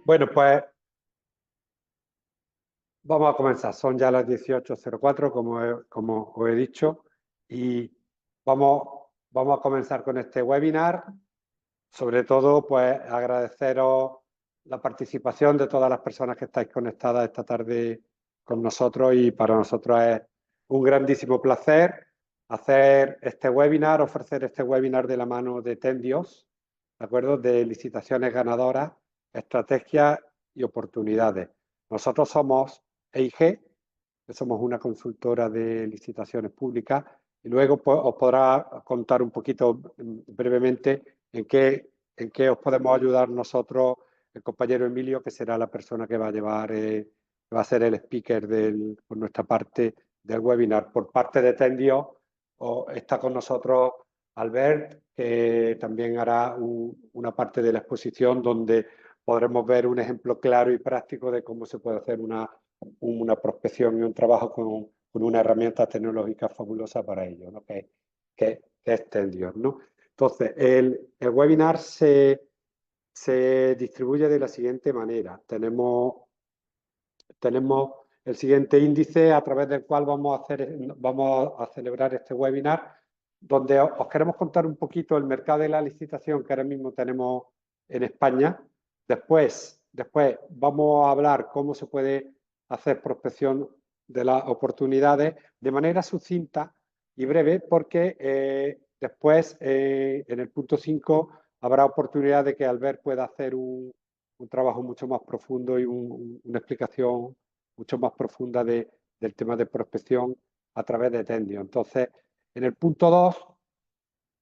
Bueno, pues vamos a comenzar. Son ya las 18:04, como os he dicho, y vamos a comenzar con este webinar. Sobre todo, pues agradeceros la participación de todas las personas que estáis conectadas esta tarde con nosotros, y para nosotros es un grandísimo placer hacer este webinar, ofrecer este webinar de la mano de Tendios, ¿de acuerdo? De licitaciones ganadoras, estrategias y oportunidades. Nosotros somos EIG, que somos una consultora de licitaciones públicas, y luego pues, os podrá contar un poquito brevemente en qué os podemos ayudar nosotros, el compañero Emilio, que será la persona que va a llevar, que va a ser el speaker por nuestra parte del webinar. Por parte de Tendio está con nosotros Albert, que también hará una parte de la exposición donde podremos ver un ejemplo claro y práctico de cómo se puede hacer una prospección y un trabajo con una herramienta tecnológica fabulosa para ello, ¿no? que es Tendior, ¿no? Entonces, el webinar se distribuye de la siguiente manera. Tenemos el siguiente índice a través del cual vamos a celebrar este webinar, donde os queremos contar un poquito el mercado de la licitación que ahora mismo tenemos en España. Después vamos a hablar cómo se puede hacer prospección de las oportunidades de manera sucinta y breve, porque después, en el punto 5, habrá oportunidad de que Albert pueda hacer un trabajo mucho más profundo y una explicación mucho más profunda del tema de prospección a través de Tendio. Entonces, en el punto 2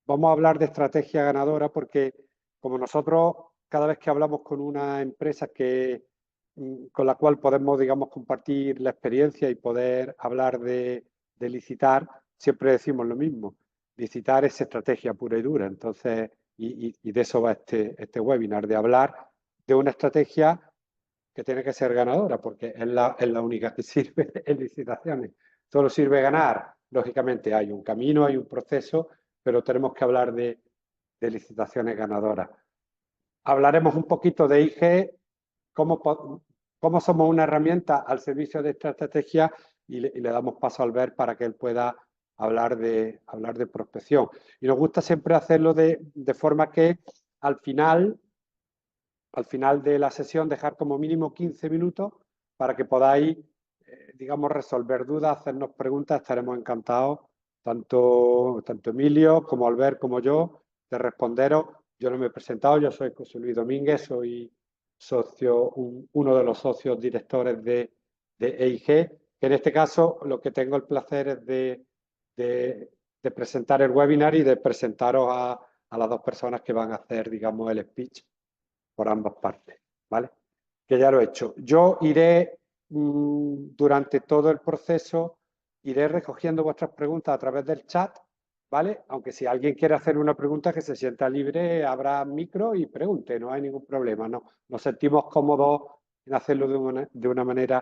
vamos a hablar de estrategia ganadora, porque como nosotros cada vez que hablamos con una empresa con la cual podemos, digamos, compartir la experiencia y poder hablar de licitar, siempre decimos lo mismo. Licitar es estrategia pura y dura. Entonces, y de eso va este webinar, de hablar de una estrategia que tiene que ser ganadora, porque es la única que sirve en licitaciones. Solo sirve ganar. Lógicamente hay un camino, hay un proceso, pero tenemos que hablar de licitaciones ganadoras. Hablaremos un poquito de IG, cómo somos una herramienta al servicio de esta estrategia, y le damos paso a Albert para que él pueda hablar de prospección. Y nos gusta siempre hacerlo de forma que al final de la sesión dejar como mínimo 15 minutos para que podáis, digamos, resolver dudas, hacernos preguntas. Estaremos encantados, tanto Emilio como Albert como yo, de responderos. Yo no me he presentado, yo soy José Luis Domínguez, soy socio, uno de los socios directores de EIG, que en este caso lo que tengo el placer es de presentar el webinar y de presentaros a las dos personas que van a hacer, digamos, el speech por ambas partes, ¿vale? Que ya lo he hecho. Yo iré, durante todo el proceso, iré recogiendo vuestras preguntas a través del chat, ¿vale? Aunque si alguien quiere hacer una pregunta, que se sienta libre, habrá micro y pregunte, no hay ningún problema, ¿no? Nos sentimos cómodos en hacerlo de una manera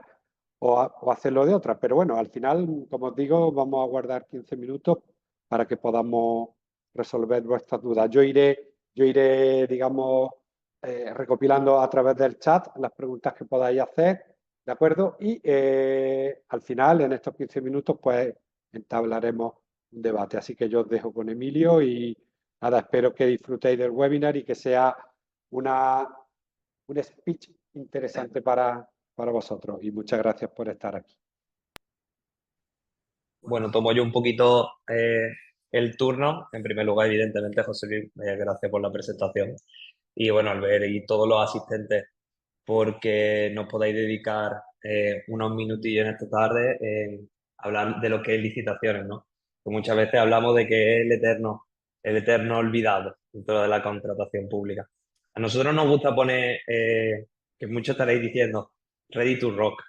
o hacerlo de otra, pero bueno, al final, como os digo, vamos a guardar 15 minutos para que podamos resolver vuestras dudas. Yo iré, digamos, recopilando a través del chat las preguntas que podáis hacer, ¿de acuerdo? Y al final, en estos 15 minutos, pues entablaremos un debate. Así que yo os dejo con Emilio y nada, espero que disfrutéis del webinar y que sea un speech interesante para vosotros. Y muchas gracias por estar aquí. Bueno, tomo yo un poquito el turno. En primer lugar, evidentemente, José Luis, gracias por la presentación. Y bueno, Albert y todos los asistentes, porque nos podáis dedicar unos minutillos en esta tarde en hablar de lo que es licitaciones, ¿no? Que muchas veces hablamos de que es el eterno olvidado dentro de la contratación pública. A nosotros nos gusta poner, que muchos estaréis diciendo, ready to rock.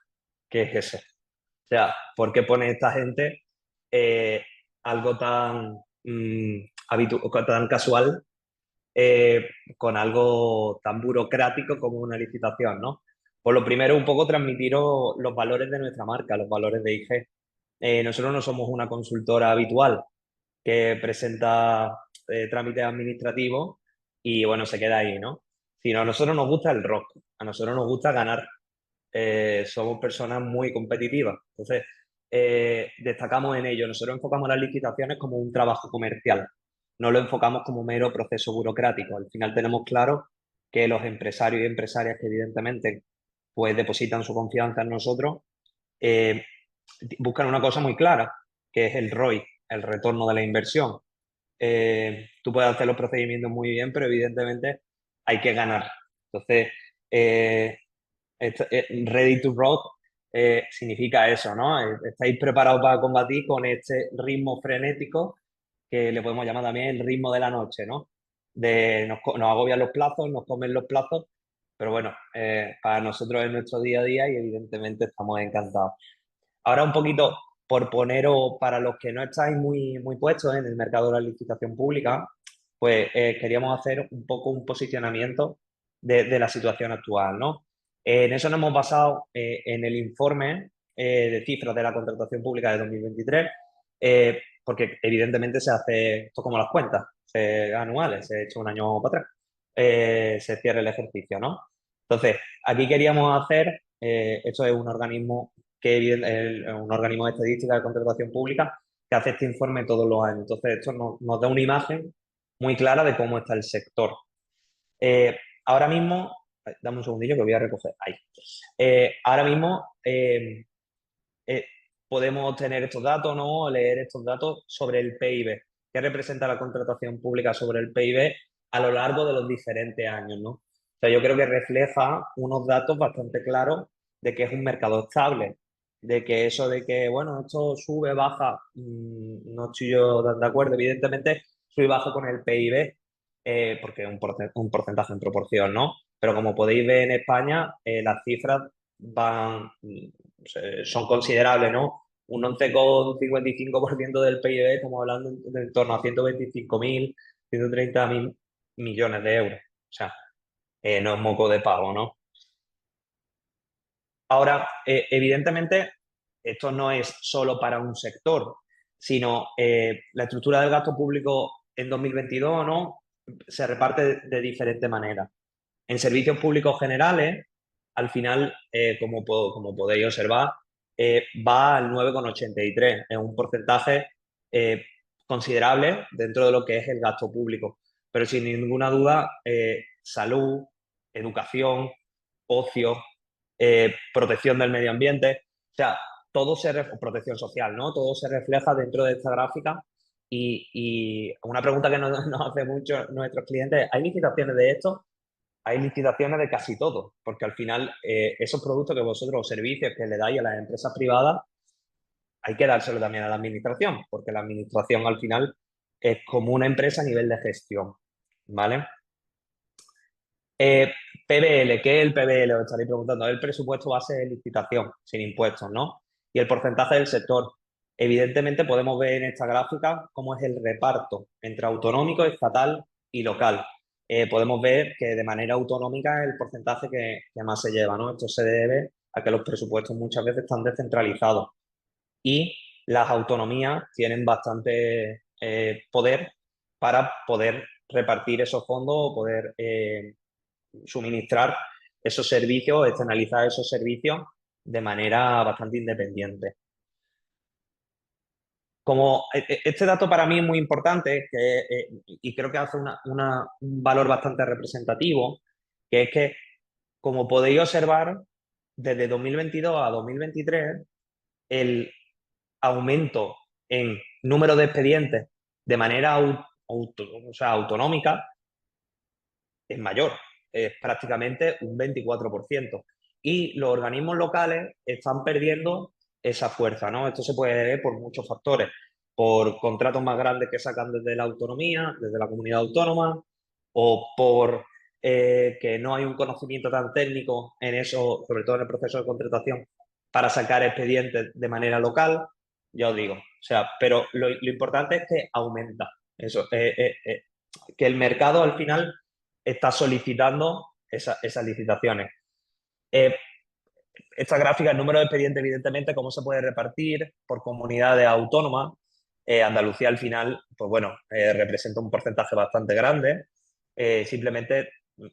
¿Qué es eso? O sea, ¿por qué pone esta gente eh, algo tan casual con algo tan burocrático como una licitación, ¿no? Por lo primero, un poco transmitiros los valores de nuestra marca, los valores de IG. Nosotros no somos una consultora habitual que presenta trámites administrativos y bueno, se queda ahí, ¿no? Sino a nosotros nos gusta el rock, a nosotros nos gusta ganar. Somos personas muy competitivas. Entonces, destacamos en ello. Nosotros enfocamos las licitaciones como un trabajo comercial. No lo enfocamos como mero proceso burocrático. Al final tenemos claro que los empresarios y empresarias que evidentemente pues depositan su confianza en nosotros, eh, buscan una cosa muy clara, que es el ROI, el retorno de la inversión. Tú puedes hacer los procedimientos muy bien, pero evidentemente hay que ganar. Entonces, eh, ready to rock significa eso, ¿no? Estáis preparados para combatir con este ritmo frenético que le podemos llamar también el ritmo de la noche, ¿no? Nos agobian los plazos, nos comen los plazos, pero bueno, para nosotros es nuestro día a día y evidentemente estamos encantados. Ahora un poquito por poneros, para los que no estáis muy puestos en el mercado de la licitación pública, pues queríamos hacer un poco un posicionamiento de la situación actual, ¿no? En eso nos hemos basado en el informe de cifras de la contratación pública de 2023, porque evidentemente se hace esto como las cuentas anuales, se echa un año para atrás, se cierra el ejercicio, ¿no? Entonces, aquí queríamos hacer, esto es un organismo un organismo de estadística de contratación pública que hace este informe todos los años. Entonces, esto nos da una imagen muy clara de cómo está el sector. Ahora mismo, dame un segundillo que voy a recoger. Ahí. Ahora mismo eh, podemos tener estos datos, ¿no? Leer estos datos sobre el PIB. ¿Qué representa la contratación pública sobre el PIB a lo largo de los diferentes años, ¿no? O sea, yo creo que refleja unos datos bastante claros de que es un mercado estable, de que eso de que, bueno, esto sube, baja, no estoy yo de acuerdo, evidentemente sube y baja con el PIB, porque es un porcentaje en proporción, ¿no? Pero como podéis ver en España, las cifras son considerables, ¿no? Un 11,55% del PIB, estamos hablando de en torno a 125.000, 130.000 millones de euros. O sea, no es moco de pavo, ¿no? Ahora, evidentemente, esto no es solo para un sector, sino la estructura del gasto público en 2022, ¿no? Se reparte de diferente manera. En servicios públicos generales, al final, como podéis observar, va al 9,83. Es un porcentaje considerable dentro de lo que es el gasto público. Pero sin ninguna duda, salud, educación, ocio, protección del medio ambiente, o sea, protección social, ¿no? Todo se refleja dentro de esta gráfica y una pregunta que nos hace mucho nuestros clientes, ¿hay licitaciones de esto? Hay licitaciones de casi todo, porque al final esos productos que vosotros, o servicios que le dais a las empresas privadas, hay que dárselo también a la administración, porque la administración al final es como una empresa a nivel de gestión, ¿vale? PBL, ¿qué es el PBL? Os estaréis preguntando. El presupuesto base de licitación, sin impuestos, ¿no? Y el porcentaje del sector. Evidentemente podemos ver en esta gráfica cómo es el reparto entre autonómico, estatal y local. Podemos ver que de manera autonómica es el porcentaje que más se lleva, ¿no? Esto se debe a que los presupuestos muchas veces están descentralizados y las autonomías tienen bastante poder para poder repartir esos fondos o poder suministrar esos servicios, externalizar esos servicios de manera bastante independiente. Como este dato para mí es muy importante y creo que hace un valor bastante representativo, que es que, como podéis observar, desde 2022 a 2023, el aumento en número de expedientes de manera autonómica es mayor, es prácticamente un 24%. Y los organismos locales están perdiendo esa fuerza, ¿no? Esto se puede ver por muchos factores, por contratos más grandes que sacan desde la autonomía, desde la comunidad autónoma, o por que no hay un conocimiento tan técnico en eso, sobre todo en el proceso de contratación, para sacar expedientes de manera local, ya os digo. O sea, pero lo importante es que aumenta eso, que el mercado al final está solicitando esas licitaciones. Esta gráfica, el número de expedientes, evidentemente, cómo se puede repartir por comunidades autónomas. Andalucía al final, pues bueno, representa un porcentaje bastante grande, simplemente,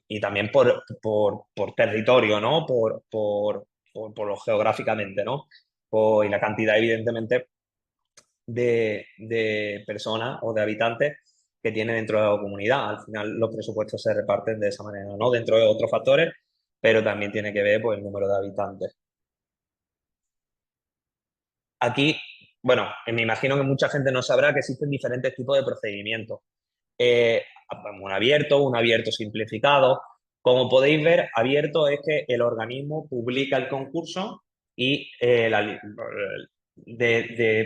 y también por territorio, ¿no? Por lo geográficamente, ¿no? Y la cantidad, evidentemente, de personas o de habitantes que tiene dentro de la comunidad. Al final los presupuestos se reparten de esa manera, ¿no? Dentro de otros factores, pero también tiene que ver pues, el número de habitantes. Aquí, bueno, me imagino que mucha gente no sabrá que existen diferentes tipos de procedimientos. Eh, un abierto simplificado. Como podéis ver, abierto es que el organismo publica el concurso y es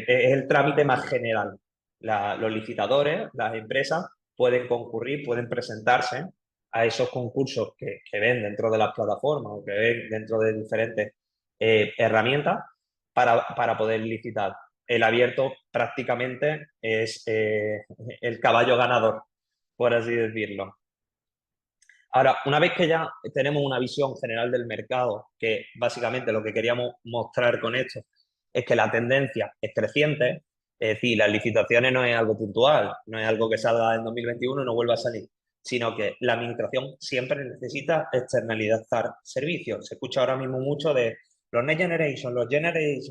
el trámite más general. Los licitadores, las empresas, pueden concurrir, pueden presentarse a esos concursos que ven dentro de las plataformas o que ven dentro de diferentes herramientas para poder licitar. El abierto prácticamente es el caballo ganador, por así decirlo. Ahora, una vez que ya tenemos una visión general del mercado, que básicamente lo que queríamos mostrar con esto es que la tendencia es creciente, es decir, las licitaciones no es algo puntual, no es algo que salga en 2021 y no vuelva a salir, sino que la administración siempre necesita externalizar servicios. Se escucha ahora mismo mucho de los generation,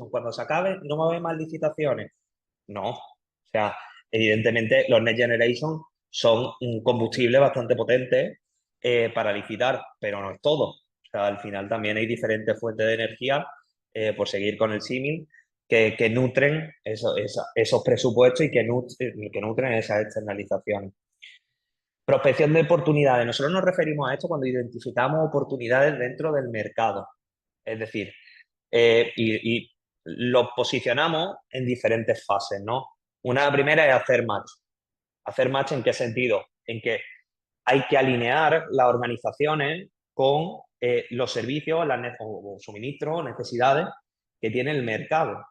cuando se acabe no va a haber más licitaciones. No, o sea, evidentemente los Next Generation son un combustible bastante potente para licitar, pero no es todo. O sea, al final también hay diferentes fuentes de energía, por seguir con el símil, que nutren esos presupuestos y que nutren esas externalizaciones. Prospección de oportunidades. Nosotros nos referimos a esto cuando identificamos oportunidades dentro del mercado. Es decir, y los posicionamos en diferentes fases, ¿no? Una primera es hacer match. ¿Hacer match en qué sentido? En que hay que alinear las organizaciones con los servicios o suministros, necesidades que tiene el mercado.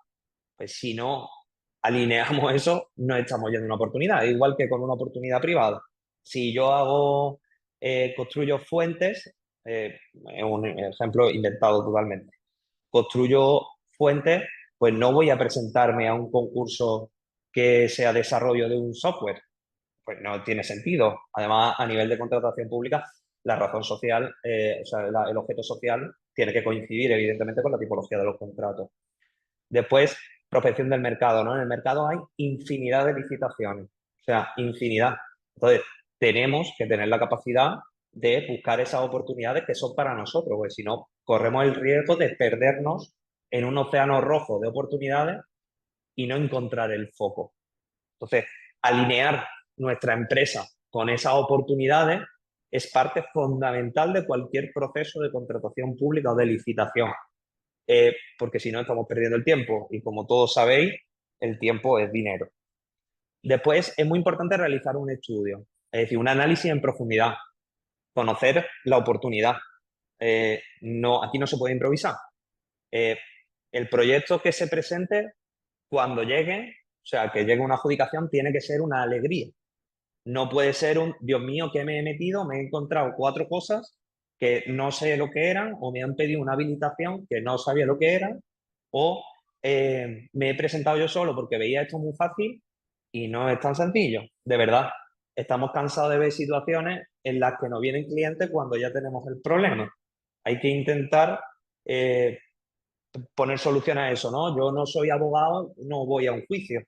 Pues si no alineamos eso, no estamos yendo a una oportunidad, igual que con una oportunidad privada. Si yo construyo fuentes, es un ejemplo inventado totalmente, construyo fuentes, pues no voy a presentarme a un concurso que sea desarrollo de un software, pues no tiene sentido. Además, a nivel de contratación pública, la razón social, o sea, el objeto social tiene que coincidir, evidentemente, con la tipología de los contratos. Después, prospección del mercado, ¿no? En el mercado hay infinidad de licitaciones, o sea, infinidad. Entonces, tenemos que tener la capacidad de buscar esas oportunidades que son para nosotros, porque si no, corremos el riesgo de perdernos en un océano rojo de oportunidades y no encontrar el foco. Entonces, alinear nuestra empresa con esas oportunidades es parte fundamental de cualquier proceso de contratación pública o de licitación, porque si no estamos perdiendo el tiempo y como todos sabéis, el tiempo es dinero. Después, es muy importante realizar un estudio, es decir, un análisis en profundidad, conocer la oportunidad. No, aquí no se puede improvisar. El proyecto que se presente, cuando llegue, o sea, que llegue una adjudicación, tiene que ser una alegría. No puede ser un, Dios mío, ¿qué me he metido? Me he encontrado 4 cosas que no sé lo que eran, o me han pedido una habilitación que no sabía lo que era, o me he presentado yo solo porque veía esto muy fácil y no es tan sencillo. De verdad, estamos cansados de ver situaciones en las que nos vienen clientes cuando ya tenemos el problema. Hay que intentar poner solución a eso, ¿no? Yo no soy abogado, no voy a un juicio.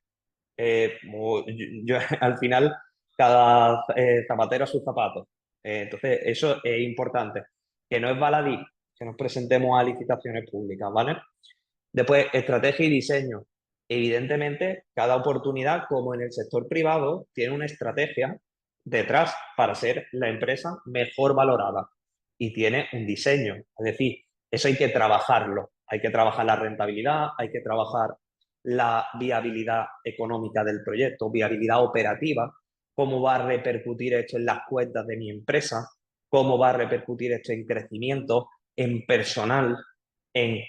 Yo, al final, cada zapatero a sus zapatos. Entonces, eso es importante. Que no es baladí que nos presentemos a licitaciones públicas, ¿vale? Después, estrategia y diseño. Evidentemente, cada oportunidad, como en el sector privado, tiene una estrategia detrás para ser la empresa mejor valorada y tiene un diseño. Es decir, eso hay que trabajarlo. Hay que trabajar la rentabilidad, hay que trabajar la viabilidad económica del proyecto, viabilidad operativa, cómo va a repercutir esto en las cuentas de mi empresa, cómo va a repercutir esto en crecimiento, en personal, en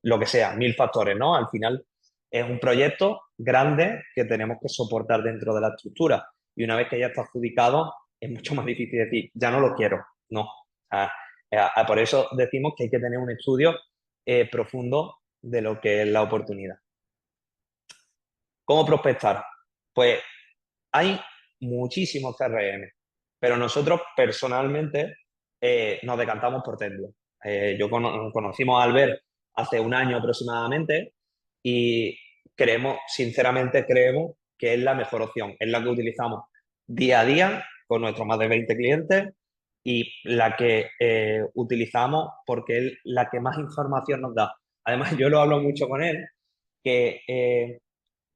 lo que sea, 1000 factores, ¿no? Al final es un proyecto grande que tenemos que soportar dentro de la estructura. Y una vez que ya está adjudicado, es mucho más difícil decir, ya no lo quiero, no. Por eso decimos que hay que tener un estudio profundo de lo que es la oportunidad. ¿Cómo prospectar? Pues hay muchísimos CRM, pero nosotros personalmente nos decantamos por Tendio. Conocimos a Albert hace un año aproximadamente y sinceramente creemos que es la mejor opción. Es la que utilizamos día a día con nuestros más de 20 clientes y la que utilizamos porque es la que más información nos da. Además, yo lo hablo mucho con él, que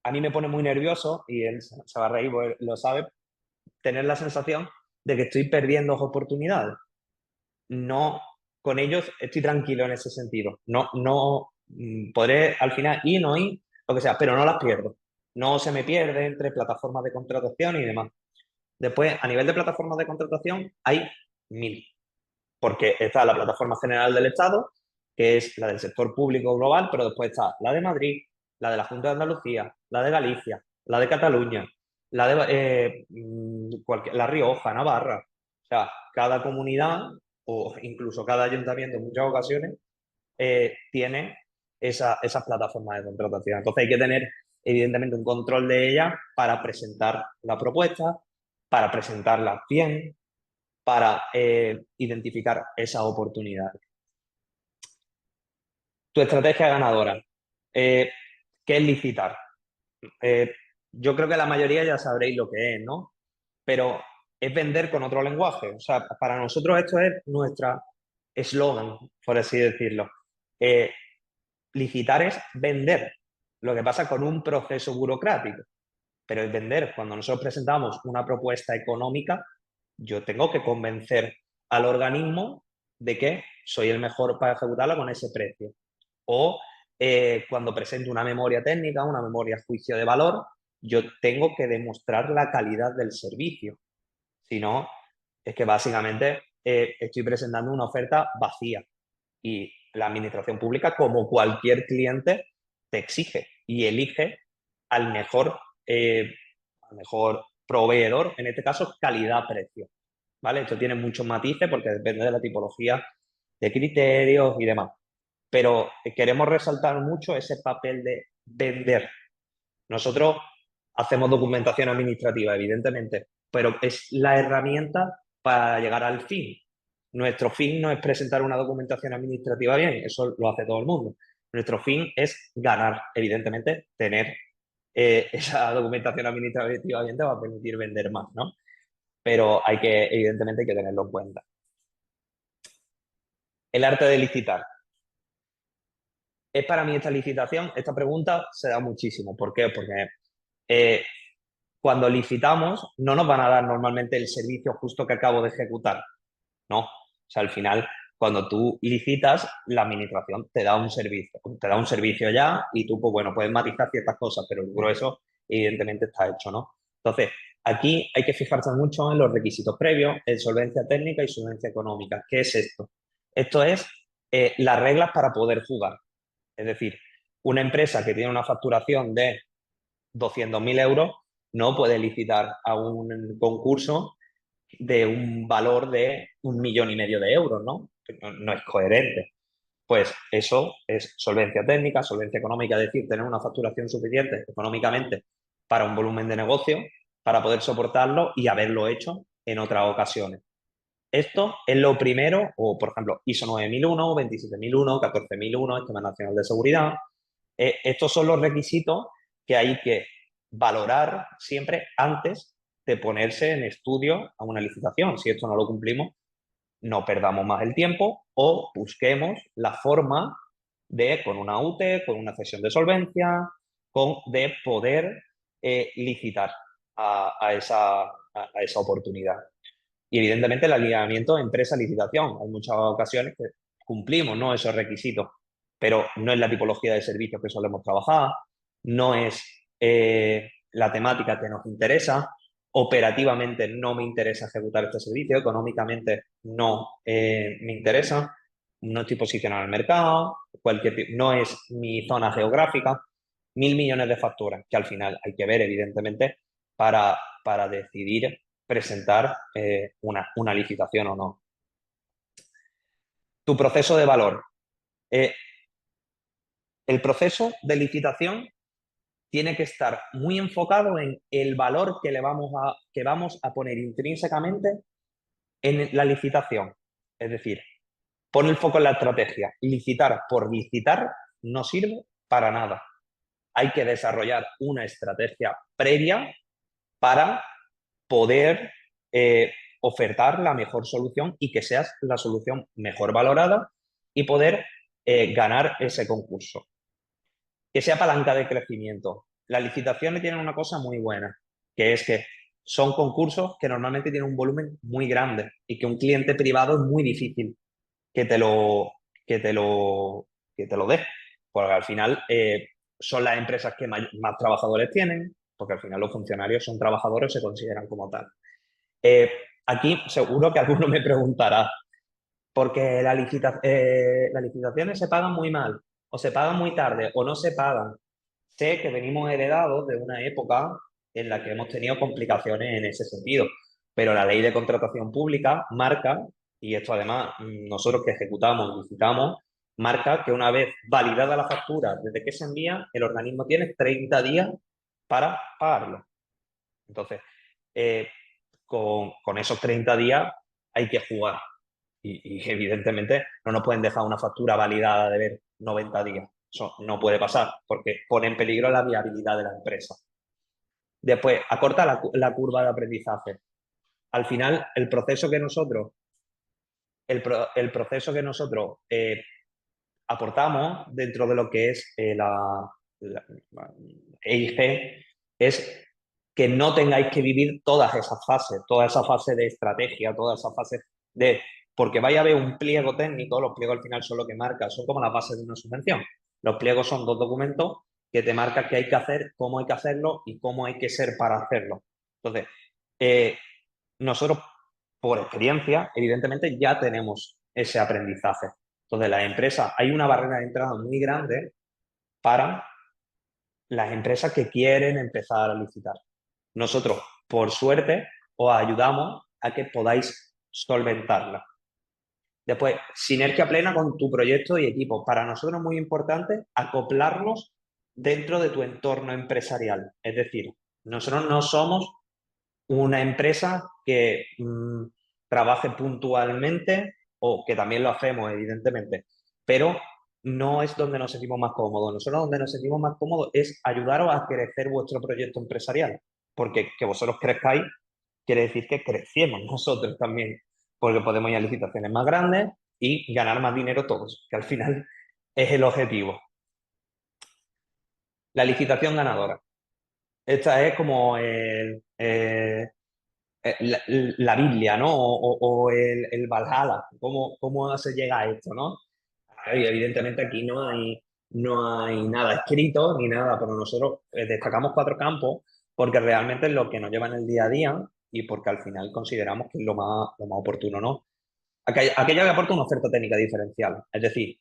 a mí me pone muy nervioso, y él se va a reír, porque lo sabe, tener la sensación de que estoy perdiendo oportunidades. No, con ellos estoy tranquilo en ese sentido. Podré al final ir, no ir, lo que sea, pero no las pierdo. No se me pierde entre plataformas de contratación y demás. Después, a nivel de plataformas de contratación, hay 1000, porque está la plataforma general del Estado, que es la del sector público global, pero después está la de Madrid, la de la Junta de Andalucía, la de Galicia, la de Cataluña, la Rioja, Navarra. O sea, cada comunidad o incluso cada ayuntamiento en muchas ocasiones tiene esas plataformas de contratación. Entonces hay que tener, evidentemente, un control de ellas para presentar la propuesta, para presentarla bien, para identificar esas oportunidades. Tu estrategia ganadora. ¿Qué es licitar? Yo creo que la mayoría ya sabréis lo que es, ¿no? Pero es vender con otro lenguaje. O sea, para nosotros esto es nuestra eslogan, por así decirlo. Licitar es vender. Lo que pasa con un proceso burocrático. Pero es vender. Cuando nosotros presentamos una propuesta económica, yo tengo que convencer al organismo de que soy el mejor para ejecutarla con ese precio. O cuando presento una memoria técnica, una memoria juicio de valor, yo tengo que demostrar la calidad del servicio. Si no, es que básicamente estoy presentando una oferta vacía. Y la administración pública, como cualquier cliente, te exige y elige al mejor, eh, al mejor proveedor, en este caso calidad-precio. ¿Vale? Esto tiene muchos matices porque depende de la tipología de criterios y demás. Pero queremos resaltar mucho ese papel de vender. Nosotros hacemos documentación administrativa, evidentemente, pero es la herramienta para llegar al fin. Nuestro fin no es presentar una documentación administrativa bien, eso lo hace todo el mundo. Nuestro fin es ganar, evidentemente, tener esa documentación administrativa bien te va a permitir vender más, ¿no? Pero evidentemente, hay que tenerlo en cuenta. El arte de licitar. Es para mí esta licitación, esta pregunta se da muchísimo. ¿Por qué? Porque cuando licitamos no nos van a dar normalmente el servicio justo que acabo de ejecutar, ¿no? O sea, al final, cuando tú licitas, la administración te da un servicio ya y tú, pues bueno, puedes matizar ciertas cosas, pero el grueso evidentemente está hecho, ¿no? Entonces, aquí hay que fijarse mucho en los requisitos previos, en solvencia técnica y solvencia económica. ¿Qué es esto? Esto es las reglas para poder jugar. Es decir, una empresa que tiene una facturación de 200.000 euros no puede licitar a un concurso de un valor de 1,5 millones de euros, ¿no? No es coherente. Pues eso es solvencia técnica, solvencia económica, es decir, tener una facturación suficiente económicamente para un volumen de negocio, para poder soportarlo y haberlo hecho en otras ocasiones. Esto es lo primero, o por ejemplo, ISO 9001, 27001, 14001, Esquema Nacional de Seguridad. Estos son los requisitos que hay que valorar siempre antes de ponerse en estudio a una licitación. Si esto no lo cumplimos, no perdamos más el tiempo o busquemos la forma de, con una UTE, con una cesión de solvencia, de poder licitar a esa oportunidad. Y evidentemente el alineamiento empresa-licitación. Hay muchas ocasiones que cumplimos, ¿no?, esos requisitos, pero no es la tipología de servicios que solemos trabajar, no es la temática que nos interesa, operativamente no me interesa ejecutar este servicio, económicamente no me interesa, no estoy posicionado en el mercado, no es mi zona geográfica, 1.000 millones de facturas que al final hay que ver, evidentemente, para decidir presentar una licitación o no. Tu proceso de valor. El proceso de licitación tiene que estar muy enfocado en el valor que vamos a poner intrínsecamente en la licitación. Es decir, pon el foco en la estrategia. Licitar por licitar no sirve para nada. Hay que desarrollar una estrategia previa para poder ofertar la mejor solución y que seas la solución mejor valorada y poder ganar ese concurso. Que sea palanca de crecimiento. Las licitaciones tienen una cosa muy buena, que es que son concursos que normalmente tienen un volumen muy grande y que un cliente privado es muy difícil que te lo, que te lo, que te lo dé. Porque al final son las empresas que más trabajadores tienen, porque al final los funcionarios son trabajadores, se consideran como tal. Eh, Aquí seguro que alguno me preguntará, porque las licitaciones se pagan muy mal, o se pagan muy tarde, o no se pagan. Sé que venimos heredados de una época en la que hemos tenido complicaciones en ese sentido, pero la ley de contratación pública marca, y esto además nosotros que ejecutamos, licitamos, marca que una vez validada la factura desde que se envía, el organismo tiene 30 días para pagarlo. Entonces, eh, con esos 30 días hay que jugar. Y evidentemente no nos pueden dejar una factura validada de ver 90 días. Eso no puede pasar porque pone en peligro la viabilidad de la empresa. Después, acorta la curva de aprendizaje. Al final, el proceso que nosotros aportamos dentro de lo que es la EIG es que no tengáis que vivir toda esa fase de estrategia, toda esa fase de... Porque vaya a haber un pliego técnico, los pliegos al final son lo que marcan, son como la base de una subvención. Los pliegos son dos documentos que te marcan qué hay que hacer, cómo hay que hacerlo y cómo hay que ser para hacerlo. Entonces, nosotros, por experiencia, evidentemente ya tenemos ese aprendizaje. Entonces, las empresas, hay una barrera de entrada muy grande para las empresas que quieren empezar a licitar. Nosotros, por suerte, os ayudamos a que podáis solventarla. Después, sinergia plena con tu proyecto y equipo. Para nosotros es muy importante acoplarlos dentro de tu entorno empresarial. Es decir, nosotros no somos una empresa que trabaje puntualmente o que también lo hacemos, evidentemente, pero no es donde nos sentimos más cómodos. Nosotros donde nos sentimos más cómodos es ayudaros a crecer vuestro proyecto empresarial, porque que vosotros crezcáis quiere decir que crecemos nosotros también, porque podemos ir a licitaciones más grandes y ganar más dinero todos, que al final es el objetivo. La licitación ganadora. Esta es como la Biblia, ¿no? O el Valhalla. ¿Cómo se llega a esto, no? Y evidentemente aquí no hay nada escrito ni nada, pero nosotros destacamos 4 campos porque realmente es lo que nos lleva en el día a día y porque al final consideramos que es lo más oportuno, ¿no? Aquello que aporta una oferta técnica diferencial. Es decir,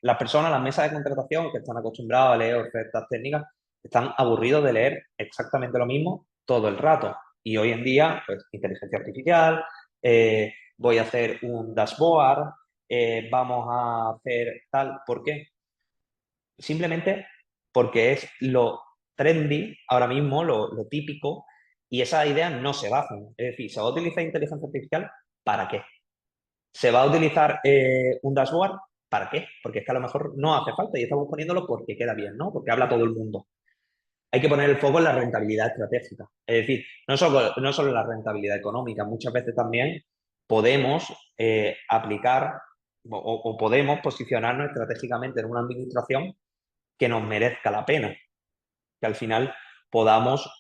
las personas, las mesas de contratación que están acostumbradas a leer ofertas técnicas, están aburridos de leer exactamente lo mismo todo el rato. Y hoy en día, pues, inteligencia artificial, voy a hacer un dashboard, vamos a hacer tal. ¿Por qué? Simplemente porque es lo trendy ahora mismo, lo típico, y esas ideas no se bajan. Es decir, ¿se va a utilizar inteligencia artificial? ¿Para qué? ¿Se va a utilizar un dashboard? ¿Para qué? Porque es que a lo mejor no hace falta y estamos poniéndolo porque queda bien, ¿no? Porque habla todo el mundo. Hay que poner el foco en la rentabilidad estratégica. Es decir, no solo la rentabilidad económica, muchas veces también podemos aplicar o podemos posicionarnos estratégicamente en una administración que nos merezca la pena, que al final podamos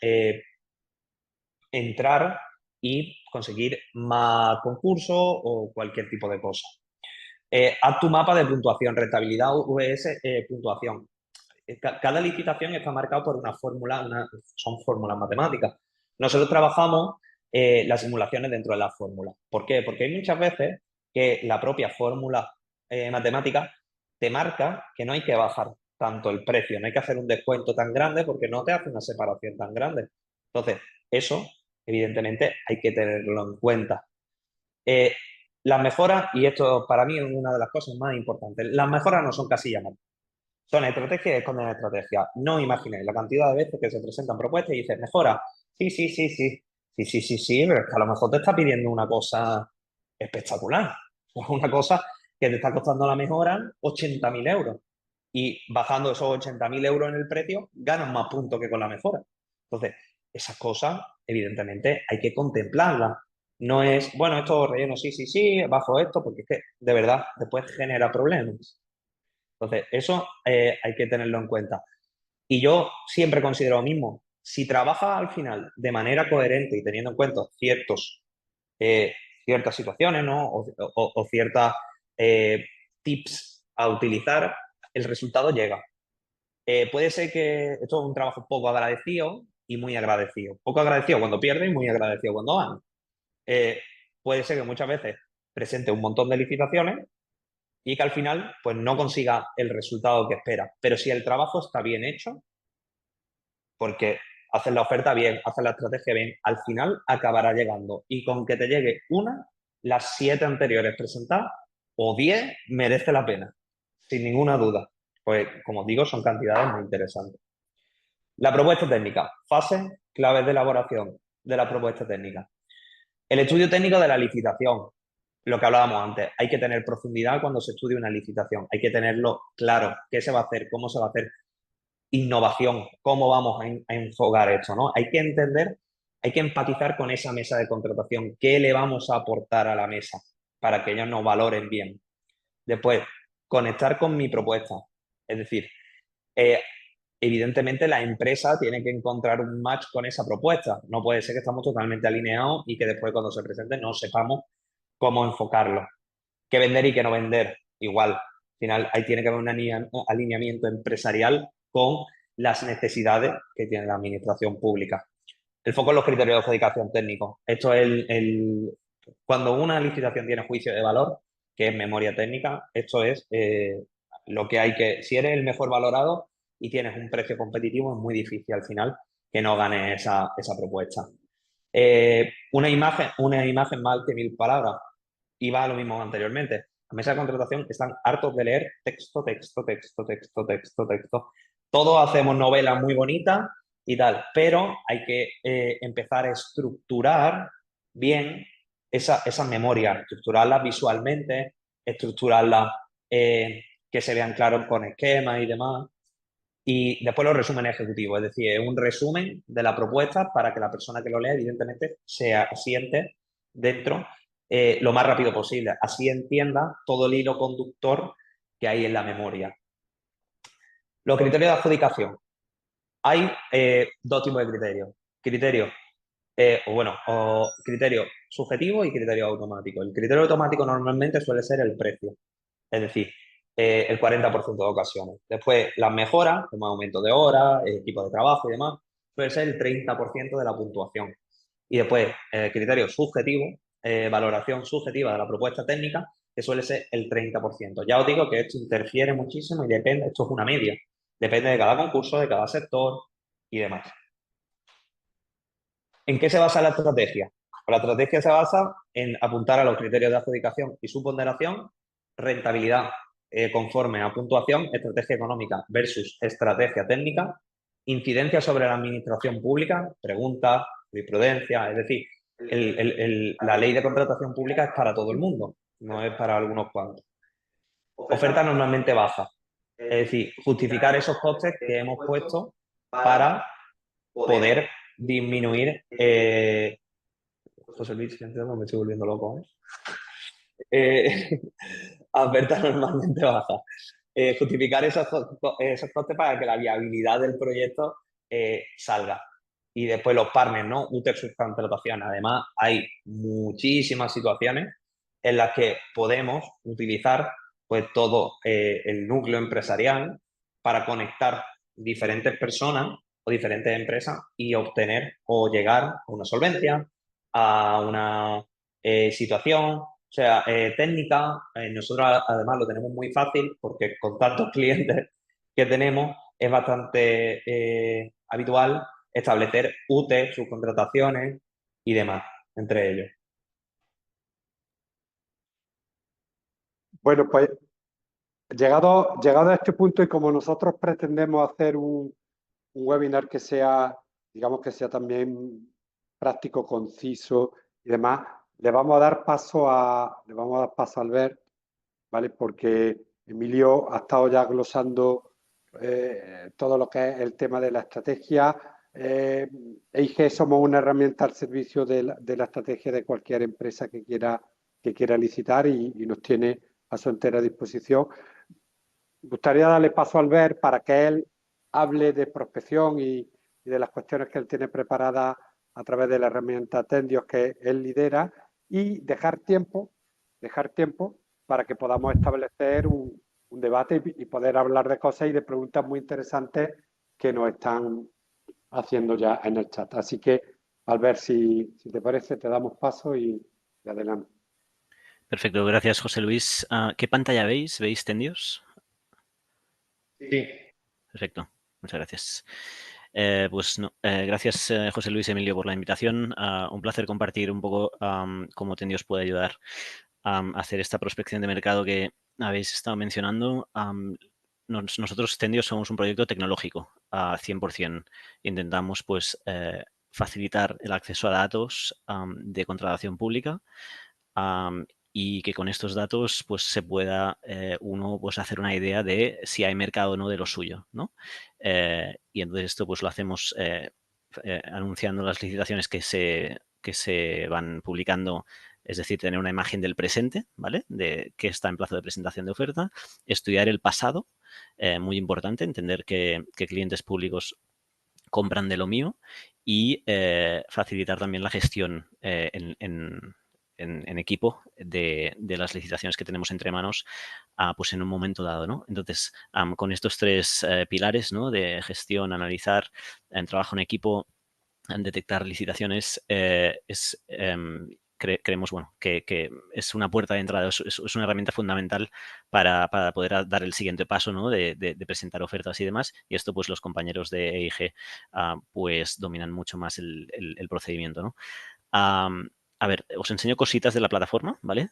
entrar y conseguir más concursos o cualquier tipo de cosa. Haz tu mapa de puntuación, rentabilidad vs puntuación. Cada licitación está marcada por una fórmula, son fórmulas matemáticas. Nosotros trabajamos las simulaciones dentro de las fórmulas. ¿Por qué? Porque hay muchas veces que la propia fórmula matemática te marca que no hay que bajar tanto el precio, no hay que hacer un descuento tan grande porque no te hace una separación tan grande. Entonces, eso, evidentemente, hay que tenerlo en cuenta. Eh, las mejoras, y esto para mí es una de las cosas más importantes, las mejoras no son casillas más. Son estrategias y esconden estrategias. No imaginéis la cantidad de veces que se presentan propuestas y dices, mejora. Sí, sí, sí, sí. Sí, sí, sí, sí, pero es que a lo mejor te está pidiendo una cosa espectacular. Una cosa que te está costando la mejora 80.000 euros. Y bajando esos 80.000 euros en el precio, ganas más puntos que con la mejora. Entonces, esas cosas, evidentemente, hay que contemplarlas. No es, bueno, esto relleno, sí, sí, sí, bajo esto, porque es que de verdad después genera problemas. Entonces, eso hay que tenerlo en cuenta. Y yo siempre considero lo mismo. Si trabajas al final de manera coherente y teniendo en cuenta eh, ciertas situaciones, ¿no? O ciertas eh, tips a utilizar, el resultado llega. Puede ser que esto es un trabajo poco agradecido y muy agradecido. Poco agradecido cuando pierde y muy agradecido cuando gana. Eh, Puede ser que muchas veces presente un montón de licitaciones y que al final pues no consiga el resultado que espera. Pero si el trabajo está bien hecho, porque haces la oferta bien, haces la estrategia bien, al final acabará llegando. Y con que te llegue una, las 7 anteriores presentadas o 10 merece la pena, sin ninguna duda. Pues como digo, son cantidades muy interesantes. La propuesta técnica, fase, claves de elaboración de la propuesta técnica. El estudio técnico de la licitación, lo que hablábamos antes, hay que tener profundidad cuando se estudia una licitación, hay que tenerlo claro, qué se va a hacer, cómo se va a hacer, innovación, cómo vamos a enfocar esto, ¿no? Hay que entender, hay que empatizar con esa mesa de contratación, qué le vamos a aportar a la mesa para que ellos nos valoren bien. Después, conectar con mi propuesta, es decir, eh, evidentemente la empresa tiene que encontrar un match con esa propuesta. No puede ser que estamos totalmente alineados y que después cuando se presente no sepamos cómo enfocarlo. Qué vender y qué no vender. Igual, al final ahí tiene que haber un alineamiento empresarial con las necesidades que tiene la administración pública. El foco en los criterios de adjudicación técnicos. Esto es cuando una licitación tiene juicio de valor, que es memoria técnica, esto es lo que hay que, si eres el mejor valorado y tienes un precio competitivo, es muy difícil al final que no gane esa propuesta. Una imagen más que 1000 palabras. Y va a lo mismo anteriormente. La mesa de contratación están hartos de leer texto, texto, texto, texto, texto, texto. Todos hacemos novelas muy bonitas y tal, pero hay que empezar a estructurar bien esas memorias, estructurarlas visualmente, estructurarlas que se vean claros con esquemas y demás. Y después los resúmenes ejecutivos, es decir, es un resumen de la propuesta para que la persona que lo lea, evidentemente, se asiente dentro lo más rápido posible. Así entienda todo el hilo conductor que hay en la memoria. Los criterios de adjudicación. Hay dos tipos de criterios. Criterios, criterio subjetivo y criterio automático. El criterio automático normalmente suele ser el precio, es decir, el 40% de ocasiones. Después, las mejoras, como aumento de horas, equipo de trabajo y demás, suele ser el 30% de la puntuación. Y después, criterio subjetivo, valoración subjetiva de la propuesta técnica, que suele ser el 30%. Ya os digo que esto interfiere muchísimo y depende, esto es una media, depende de cada concurso, de cada sector y demás. ¿En qué se basa la estrategia? Pues la estrategia se basa en apuntar a los criterios de adjudicación y su ponderación, rentabilidad conforme a puntuación, estrategia económica versus estrategia técnica, incidencia sobre la administración pública, preguntas, jurisprudencia, es decir, la ley de contratación pública es para todo el mundo, no es para algunos cuantos. Oferta normalmente baja, es decir, justificar esos costes que hemos puesto para poder disminuir. José Luis, me estoy volviendo loco. Oferta normalmente baja. Justificar esos costes para que la viabilidad del proyecto salga. Y después los partners, ¿no? UTER subcontratación. Además, hay muchísimas situaciones en las que podemos utilizar pues todo el núcleo empresarial para conectar diferentes personas o diferentes empresas y obtener o llegar a una solvencia, a una situación, o sea, técnica. Nosotros además lo tenemos muy fácil porque con tantos clientes que tenemos es bastante habitual establecer UT, subcontrataciones y demás entre ellos. Bueno, pues Llegado a este punto y como nosotros pretendemos hacer un webinar que sea, digamos que sea también práctico, conciso y demás, le vamos a dar paso a Albert, ¿vale? Porque Emilio ha estado ya glosando todo lo que es el tema de la estrategia. EIG somos una herramienta al servicio de la estrategia de cualquier empresa que quiera licitar y nos tiene a su entera disposición. Me gustaría darle paso a Albert para que él hable de prospección y de las cuestiones que él tiene preparadas a través de la herramienta Tendios que él lidera y dejar tiempo para que podamos establecer un debate y poder hablar de cosas y de preguntas muy interesantes que nos están haciendo ya en el chat. Así que, Albert, si te parece, te damos paso y adelante. Perfecto, gracias José Luis. ¿Qué pantalla veis? ¿Veis Tendios? Sí. Perfecto, muchas gracias. Pues no, gracias José Luis y Emilio por la invitación. Un placer compartir un poco cómo Tendios puede ayudar a hacer esta prospección de mercado que habéis estado mencionando. Nosotros Tendios somos un proyecto tecnológico a 100%. Intentamos pues facilitar el acceso a datos de contratación pública y que con estos datos pues se pueda uno pues hacer una idea de si hay mercado o no de lo suyo, ¿no? Y entonces esto pues lo hacemos anunciando las licitaciones que se van publicando, es decir, tener una imagen del presente, ¿vale? De qué está en plazo de presentación de oferta, estudiar el pasado, muy importante, entender que clientes públicos compran de lo mío y facilitar también la gestión en equipo de las licitaciones que tenemos entre manos pues en un momento dado, ¿no? Entonces, con estos tres pilares, ¿no? De gestión, analizar, en trabajo en equipo, en detectar licitaciones, creemos bueno, que es una puerta de entrada, es una herramienta fundamental para poder dar el siguiente paso, ¿no? de presentar ofertas y demás. Y esto, pues los compañeros de EIG pues dominan mucho más el procedimiento, ¿no? A ver, os enseño cositas de la plataforma, ¿vale?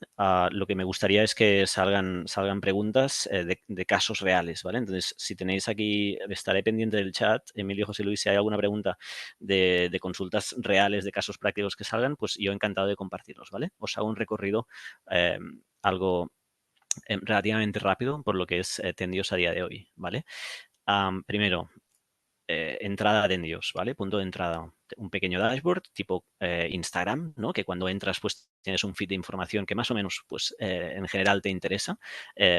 Lo que me gustaría es que salgan preguntas de casos reales, ¿vale? Entonces, si tenéis aquí, estaré pendiente del chat, Emilio, José Luis, si hay alguna pregunta de consultas reales, de casos prácticos que salgan, pues yo encantado de compartirlos, ¿vale? Os hago un recorrido algo relativamente rápido por lo que es Tendios a día de hoy, ¿vale? Primero, entrada de Tendios, ¿vale? Punto de entrada. Un pequeño dashboard tipo Instagram, ¿no? Que cuando entras, pues tienes un feed de información que más o menos, pues en general te interesa.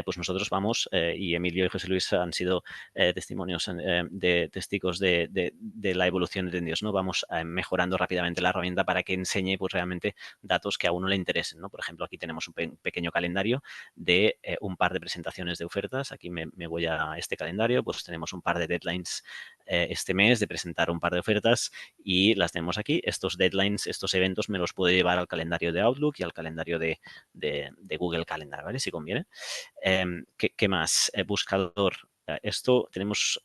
Pues nosotros vamos, y Emilio y José Luis han sido testimonios de testigos de la evolución de Tendios, ¿no? Vamos mejorando rápidamente la herramienta para que enseñe, pues realmente datos que a uno le interesen, ¿no? Por ejemplo, aquí tenemos un pequeño calendario de un par de presentaciones de ofertas. Aquí me voy a este calendario, pues tenemos un par de deadlines este mes de presentar un par de ofertas y las tenemos aquí. Estos deadlines, estos eventos me los puedo llevar al calendario de Outlook y al calendario de Google Calendar, ¿vale? Si conviene. ¿Qué más? Buscador. Esto tenemos,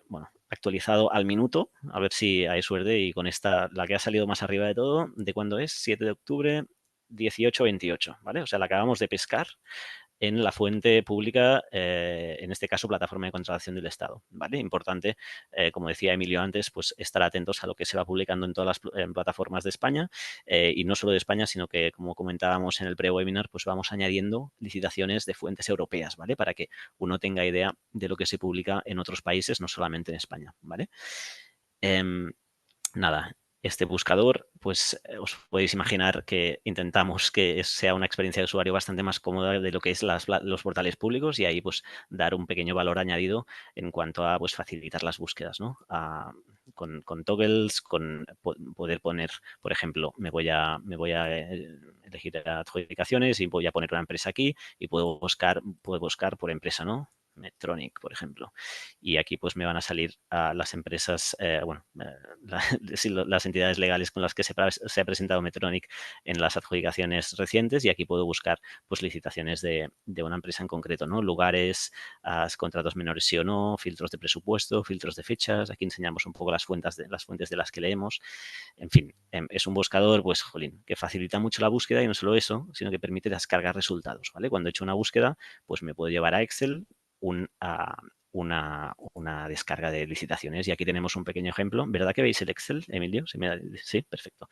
bueno, actualizado al minuto, a ver si hay suerte y con esta, la que ha salido más arriba de todo, ¿de cuándo es? 7 de octubre, 18-28, ¿vale? O sea, la acabamos de pescar en la fuente pública, en este caso, plataforma de contratación del Estado, ¿vale? Importante, como decía Emilio antes, pues estar atentos a lo que se va publicando en todas las plataformas de España y no solo de España, sino que, como comentábamos en el pre-webinar, pues vamos añadiendo licitaciones de fuentes europeas, ¿vale? Para que uno tenga idea de lo que se publica en otros países, no solamente en España, ¿vale? Nada, este buscador, pues os podéis imaginar que intentamos que sea una experiencia de usuario bastante más cómoda de lo que es los portales públicos y ahí pues dar un pequeño valor añadido en cuanto a pues facilitar las búsquedas, ¿no? Con toggles, con poder poner, por ejemplo, me voy a elegir adjudicaciones y voy a poner una empresa aquí y puedo buscar por empresa, ¿no? Medtronic, por ejemplo. Y aquí pues me van a salir las empresas, las entidades legales con las que se ha presentado Medtronic en las adjudicaciones recientes y aquí puedo buscar pues licitaciones de una empresa en concreto, ¿no? Lugares, contratos menores sí o no, filtros de presupuesto, filtros de fechas. Aquí enseñamos un poco las fuentes de las que leemos. En fin, es un buscador, pues, jolín, que facilita mucho la búsqueda y no solo eso, sino que permite descargar resultados, ¿vale? Cuando he hecho una búsqueda, pues me puedo llevar a Excel una descarga de licitaciones. Y aquí tenemos un pequeño ejemplo. ¿Verdad que veis el Excel, Emilio? Sí, perfecto.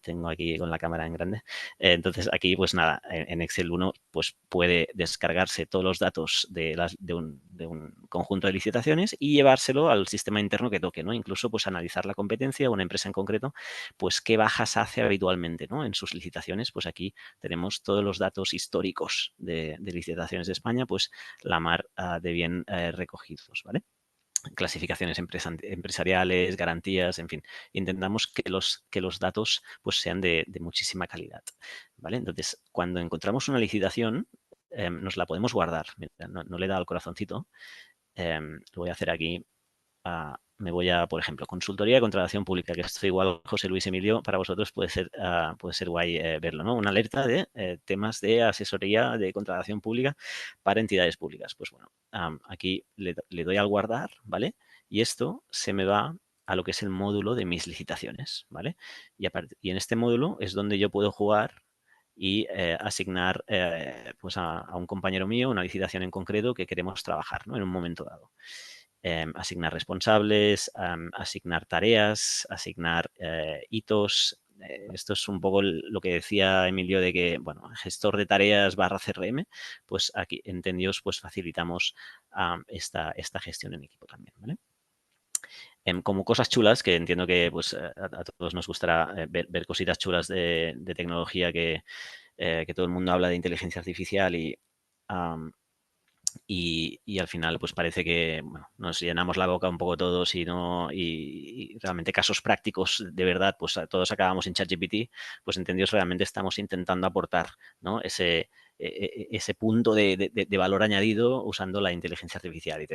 Tengo aquí con la cámara en grande. Entonces, aquí, pues nada, en Excel uno pues, puede descargarse todos los datos de un conjunto de licitaciones y llevárselo al sistema interno que toque, ¿no? Incluso, pues, analizar la competencia, una empresa en concreto, pues, qué bajas hace habitualmente, ¿no? En sus licitaciones, pues, aquí tenemos todos los datos históricos de licitaciones de España, pues, la mar de bien recogidos, ¿vale? Clasificaciones empresariales, garantías, en fin. Intentamos que los datos pues, sean de muchísima calidad, ¿vale? Entonces, cuando encontramos una licitación, nos la podemos guardar. Mira, no le he dado al corazoncito. Lo voy a hacer aquí. Me voy a, por ejemplo, consultoría de contratación pública, que esto igual, José Luis Emilio, para vosotros puede ser guay verlo, ¿no? Una alerta de temas de asesoría de contratación pública para entidades públicas. Pues bueno, aquí le doy al guardar, ¿vale? Y esto se me va a lo que es el módulo de mis licitaciones, ¿vale? Y en este módulo es donde yo puedo jugar y asignar pues a un compañero mío una licitación en concreto que queremos trabajar, ¿no? En un momento dado. Asignar responsables, asignar tareas, asignar hitos. Esto es un poco lo que decía Emilio de que, bueno, gestor de tareas / CRM, pues aquí en Tendios pues facilitamos esta gestión en equipo también, ¿vale? Como cosas chulas, que entiendo que pues, a todos nos gustará ver cositas chulas de tecnología que todo el mundo habla de inteligencia artificial y al final, pues parece que bueno, nos llenamos la boca un poco todos y realmente casos prácticos de verdad, pues todos acabamos en ChatGPT, pues entendidos realmente estamos intentando aportar, ¿no? ese punto de valor añadido usando la inteligencia artificial y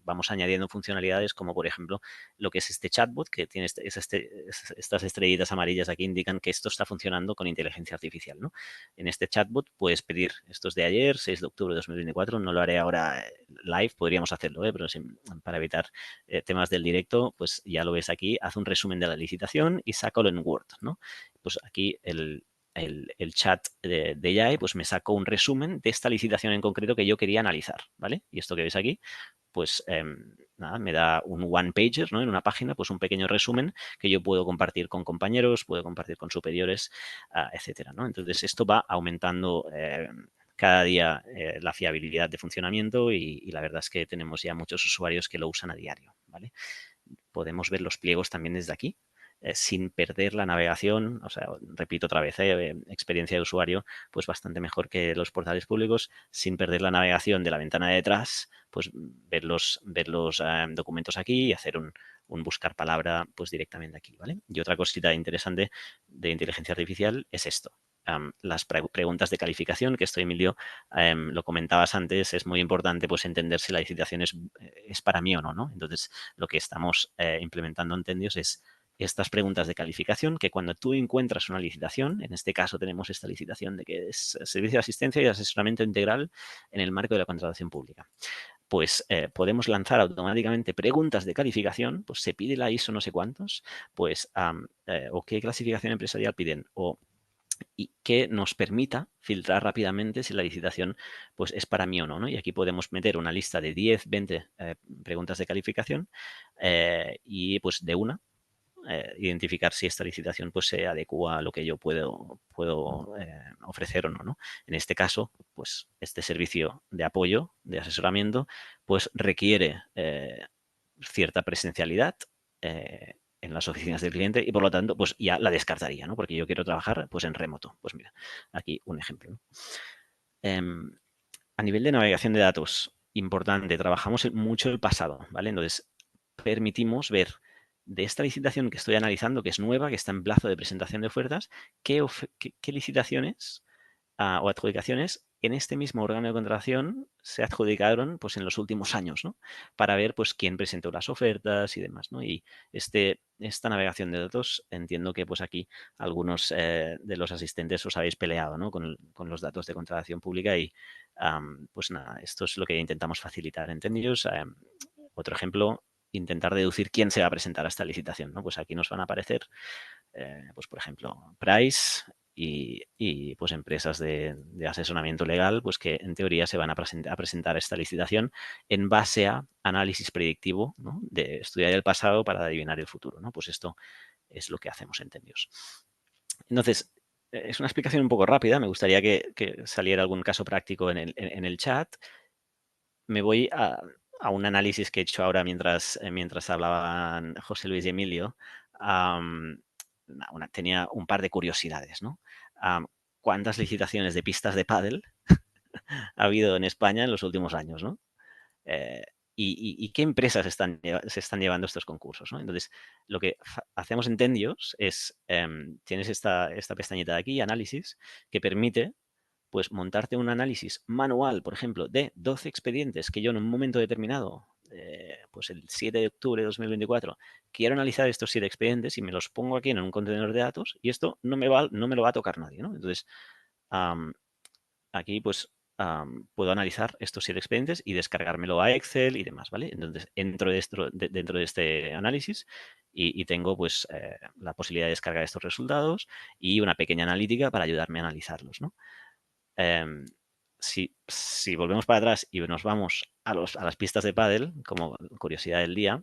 vamos añadiendo funcionalidades como por ejemplo lo que es este chatbot que tiene estas estrellitas amarillas aquí indican que esto está funcionando con inteligencia artificial, ¿no? En este chatbot puedes pedir, esto es de ayer, 6 de octubre de 2024, no lo haré ahora live, podríamos hacerlo, pero para evitar temas del directo, pues ya lo ves aquí, haz un resumen de la licitación y sácalo en Word, ¿no? Pues aquí el chat de AI, pues me sacó un resumen de esta licitación en concreto que yo quería analizar, ¿vale? Y esto que veis aquí, pues nada, me da un one-pager, ¿no? En una página, pues un pequeño resumen que yo puedo compartir con compañeros, puedo compartir con superiores, etcétera, ¿no? Entonces, esto va aumentando cada día la fiabilidad de funcionamiento y la verdad es que tenemos ya muchos usuarios que lo usan a diario, ¿vale? Podemos ver los pliegos también desde aquí. Sin perder la navegación, o sea, repito otra vez, experiencia de usuario, pues bastante mejor que los portales públicos, sin perder la navegación de la ventana de detrás, pues ver los documentos aquí y hacer un buscar palabra pues directamente aquí, ¿vale? Y otra cosita interesante de inteligencia artificial es esto. Las preguntas de calificación, que esto, Emilio, lo comentabas antes, es muy importante pues entender si la licitación es para mí o no, ¿no? Entonces, lo que estamos implementando en Tendios es estas preguntas de calificación que cuando tú encuentras una licitación, en este caso tenemos esta licitación de que es servicio de asistencia y asesoramiento integral en el marco de la contratación pública. Pues podemos lanzar automáticamente preguntas de calificación, pues se pide la ISO no sé cuántos, pues o qué clasificación empresarial piden y que nos permita filtrar rápidamente si la licitación pues, es para mí o no, ¿no? Y aquí podemos meter una lista de 10, 20 preguntas de calificación y pues de una identificar si esta licitación pues, se adecua a lo que yo puedo ofrecer o no, ¿no? En este caso, pues este servicio de apoyo, de asesoramiento, pues requiere cierta presencialidad en las oficinas del cliente y por lo tanto, pues ya la descartaría, ¿no? Porque yo quiero trabajar pues en remoto. Pues mira, aquí un ejemplo, ¿no? A nivel de navegación de datos, importante, trabajamos mucho el pasado, ¿vale? Entonces, permitimos ver de esta licitación que estoy analizando, que es nueva, que está en plazo de presentación de ofertas, qué licitaciones o adjudicaciones en este mismo órgano de contratación se adjudicaron pues, en los últimos años, ¿no? Para ver pues, quién presentó las ofertas y demás, ¿no? Y esta navegación de datos, entiendo que pues, aquí algunos de los asistentes os habéis peleado, ¿no? Con los datos de contratación pública y pues nada, esto es lo que intentamos facilitar. ¿Entendidos? Otro ejemplo, intentar deducir quién se va a presentar a esta licitación, ¿no? Pues aquí nos van a aparecer, pues por ejemplo, Price, pues empresas de asesoramiento legal, pues que en teoría se van a presentar esta licitación en base a análisis predictivo, ¿no? De estudiar el pasado para adivinar el futuro, ¿no? Pues esto es lo que hacemos en Tendios. Entonces, es una explicación un poco rápida. Me gustaría que saliera algún caso práctico en el chat. Me voy a un análisis que he hecho ahora mientras hablaban José Luis y Emilio. Tenía un par de curiosidades, ¿no? ¿Cuántas licitaciones de pistas de pádel ha habido en España en los últimos años, ¿no? ¿Y qué empresas se están llevando estos concursos, ¿no? Entonces, lo que hacemos en Tendios es, tienes esta pestañita de aquí, análisis, que permite pues montarte un análisis manual, por ejemplo, de 12 expedientes que yo en un momento determinado, pues el 7 de octubre de 2024, quiero analizar estos 7 expedientes y me los pongo aquí en un contenedor de datos y esto no me lo va a tocar nadie, ¿no? Entonces, aquí pues puedo analizar estos 7 expedientes y descargármelo a Excel y demás, ¿vale? Entonces, entro dentro de este análisis y tengo pues la posibilidad de descargar estos resultados y una pequeña analítica para ayudarme a analizarlos, ¿no? Si volvemos para atrás y nos vamos a las pistas de pádel, como curiosidad del día,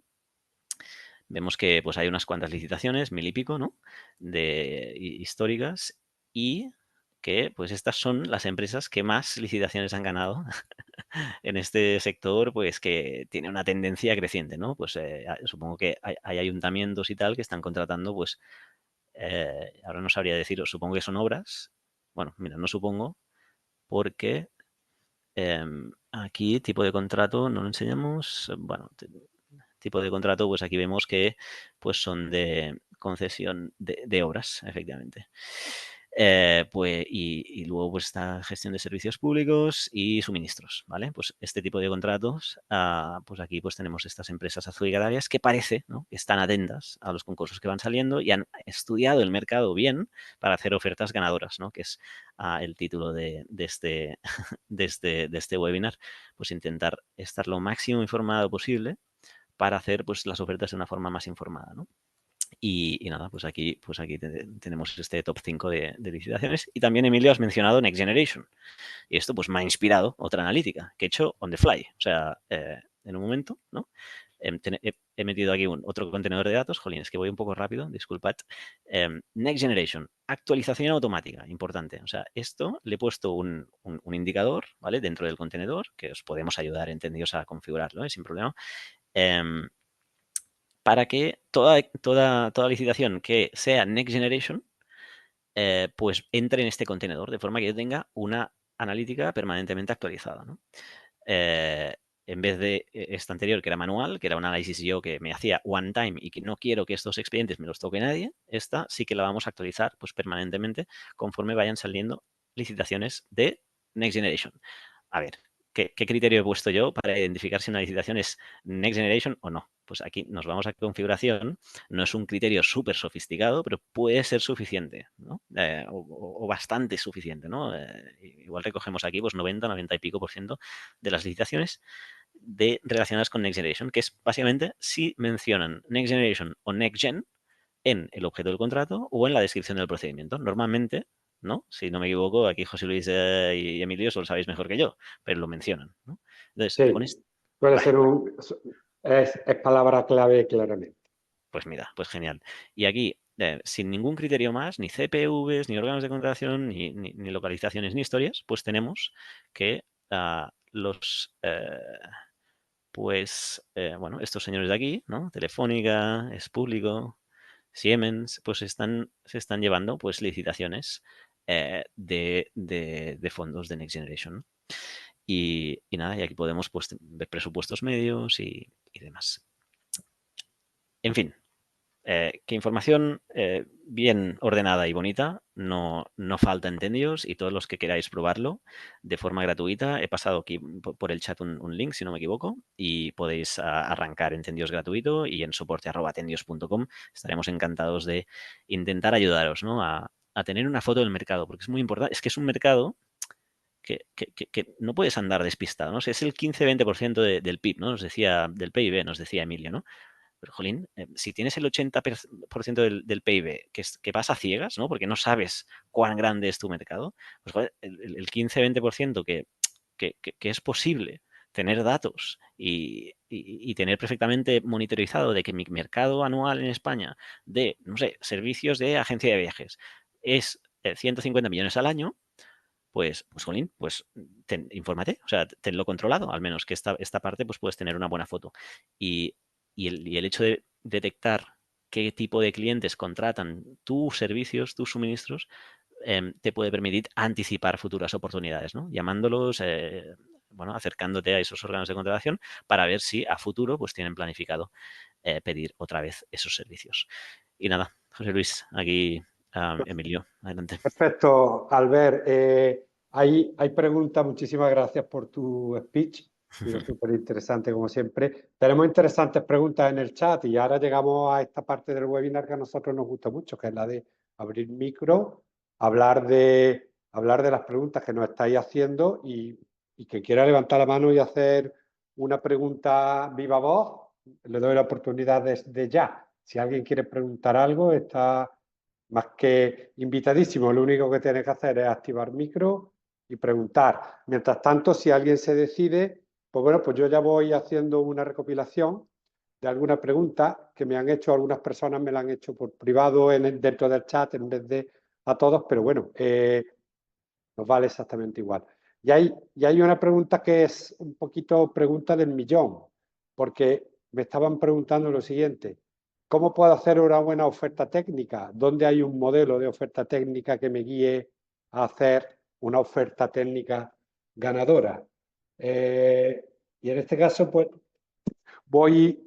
vemos que pues hay unas cuantas licitaciones, 1000 y pico, ¿no? Históricas, y que pues estas son las empresas que más licitaciones han ganado en este sector, pues que tiene una tendencia creciente, ¿no? Pues supongo que hay ayuntamientos y tal que están contratando, pues ahora no sabría deciros, supongo que son obras. Bueno, mira, no supongo, porque aquí tipo de contrato no lo enseñamos. Bueno, tipo de contrato, pues aquí vemos que pues son de concesión de obras, efectivamente. Pues, y luego pues está gestión de servicios públicos y suministros, ¿vale? Pues este tipo de contratos, pues aquí pues tenemos estas empresas adjudicatarias que parece, ¿no?, que están atentas a los concursos que van saliendo y han estudiado el mercado bien para hacer ofertas ganadoras, ¿no?, que es el título de este, de este webinar. Pues intentar estar lo máximo informado posible para hacer pues las ofertas de una forma más informada, ¿no? Y nada, pues aquí tenemos este top 5 de licitaciones. Y también, Emilio, has mencionado Next Generation. Y esto pues me ha inspirado otra analítica que he hecho on the fly. O sea, en un momento, ¿no? He metido aquí otro contenedor de datos. Jolín, es que voy un poco rápido, disculpad. Next Generation, actualización automática, importante. O sea, esto le he puesto un indicador, ¿vale?, dentro del contenedor, que os podemos ayudar, entendidos, a configurarlo, sin problema. Para que toda licitación que sea Next Generation, pues entre en este contenedor, de forma que yo tenga una analítica permanentemente actualizada, ¿no? En vez de esta anterior, que era manual, que era un análisis yo que me hacía one time y que no quiero que estos expedientes me los toque nadie, esta sí que la vamos a actualizar pues permanentemente conforme vayan saliendo licitaciones de Next Generation. A ver, ¿qué criterio he puesto yo para identificar si una licitación es Next Generation o no? Pues aquí nos vamos a configuración. No es un criterio súper sofisticado, pero puede ser suficiente, ¿no? O bastante suficiente, ¿no? Igual recogemos aquí pues 90 y pico % de las licitaciones relacionadas con Next Generation, que es básicamente si mencionan Next Generation o Next Gen en el objeto del contrato o en la descripción del procedimiento. Normalmente, ¿no?, si no me equivoco, aquí José Luis y Emilio os lo sabéis mejor que yo, pero lo mencionan, ¿no? Entonces, Sí, con esto, puede ser es palabra clave claramente. pues mira, pues genial. Y aquí, sin ningún criterio más, ni CPVs, ni órganos de contratación, ni localizaciones, ni historias, pues tenemos que bueno, estos señores de aquí, ¿no?, Telefónica, Es Público, Siemens, pues se están llevando pues licitaciones de fondos de Next Generation. Y nada, y aquí podemos pues ver presupuestos medios y demás. En fin, que información bien ordenada y bonita no falta en Tendios, y todos los que queráis probarlo de forma gratuita, he pasado aquí por el chat un link, si no me equivoco, y podéis arrancar en Tendios gratuito y en soporte@tendios.com. Estaremos encantados de intentar ayudaros, ¿no?, a tener una foto del mercado, porque es muy importante. Es que es un mercado que no puedes andar despistado, ¿no? O sea, es el 15-20% del PIB, ¿no? Del PIB, nos decía Emilio, ¿no? Pero, jolín, si tienes el 80% del PIB que vas a ciegas, ¿no? Porque no sabes cuán grande es tu mercado, pues joder, el 15-20% que es posible tener datos y tener perfectamente monitorizado de que mi mercado anual en España de, no sé, servicios de agencia de viajes es 150 millones al año, pues jolín, pues infórmate, o sea, tenlo controlado, al menos que esta parte pues puedes tener una buena foto. Y el hecho de detectar qué tipo de clientes contratan tus servicios, tus suministros, te puede permitir anticipar futuras oportunidades, ¿no? Llamándolos, bueno, acercándote a esos órganos de contratación para ver si a futuro pues tienen planificado pedir otra vez esos servicios. Y nada, José Luis, aquí Emilio, adelante. Perfecto, Albert. Hay preguntas, muchísimas gracias por tu speech, ha sido súper interesante como siempre. Tenemos interesantes preguntas en el chat y ahora llegamos a esta parte del webinar que a nosotros nos gusta mucho, que es la de abrir micro, hablar de las preguntas que nos estáis haciendo y quien quiera levantar la mano y hacer una pregunta viva voz, le doy la oportunidad desde ya. Si alguien quiere preguntar algo, está más que invitadísimo. Lo único que tiene que hacer es activar micro y preguntar. Mientras tanto, si alguien se decide, pues bueno, pues yo ya voy haciendo una recopilación de algunas preguntas que me han hecho, algunas personas me la han hecho por privado dentro del chat en vez de a todos, pero bueno, nos vale exactamente igual. Y hay una pregunta que es un poquito pregunta del millón, porque me estaban preguntando lo siguiente: ¿cómo puedo hacer una buena oferta técnica? ¿Dónde hay un modelo de oferta técnica que me guíe a hacer una oferta técnica ganadora? Y en este caso, pues voy